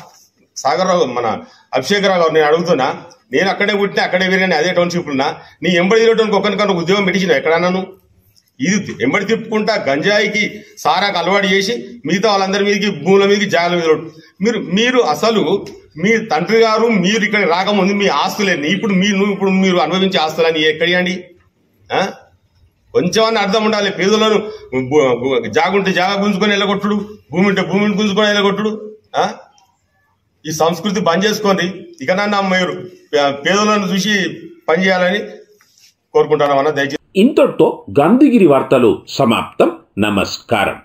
సాగర్ రావు మన అభిషేక్ రావు గారు నేను అడుగుతున్నా, నేను అక్కడే పుట్టినా అక్కడే విరిగినా అదే టౌన్షిప్ ఉన్నా, నీ ఎంబడి తిరగడానికి ఒకరికన్నా ఉద్యోగం పెట్టించిన ఎక్కడన్నాను? ఇది ఎంబడి తిప్పుకుంటా గంజాయికి సారాకు అలవాటు చేసి మిగతా వాళ్ళందరి మీదకి భూముల మీదకి జాగల మీద మీరు అసలు మీ తండ్రి గారు మీరు ఇక్కడ రాకముందు మీ ఆస్తులేని ఇప్పుడు మీరు అనుభవించే ఆస్తులని ఎక్కడియండి? కొంచెమన్నా అర్థం ఉండాలి. పేదలను జాగుంటే జాగా గుంజుకొని వెళ్ళగొట్టుడు, భూమి ఉంటే భూమిని గుంజుకొని వెళ్ళగొట్టుడు. ఈ సంస్కృతి బంద్ చేసుకోండి. ఇకనన్నా మీరు పేదలను చూసి పనిచేయాలని కోరుకుంటున్నామన్నా. దయచేసి ఇంతటితో గాంధీగిరి వార్తలు సమాప్తం. నమస్కారం.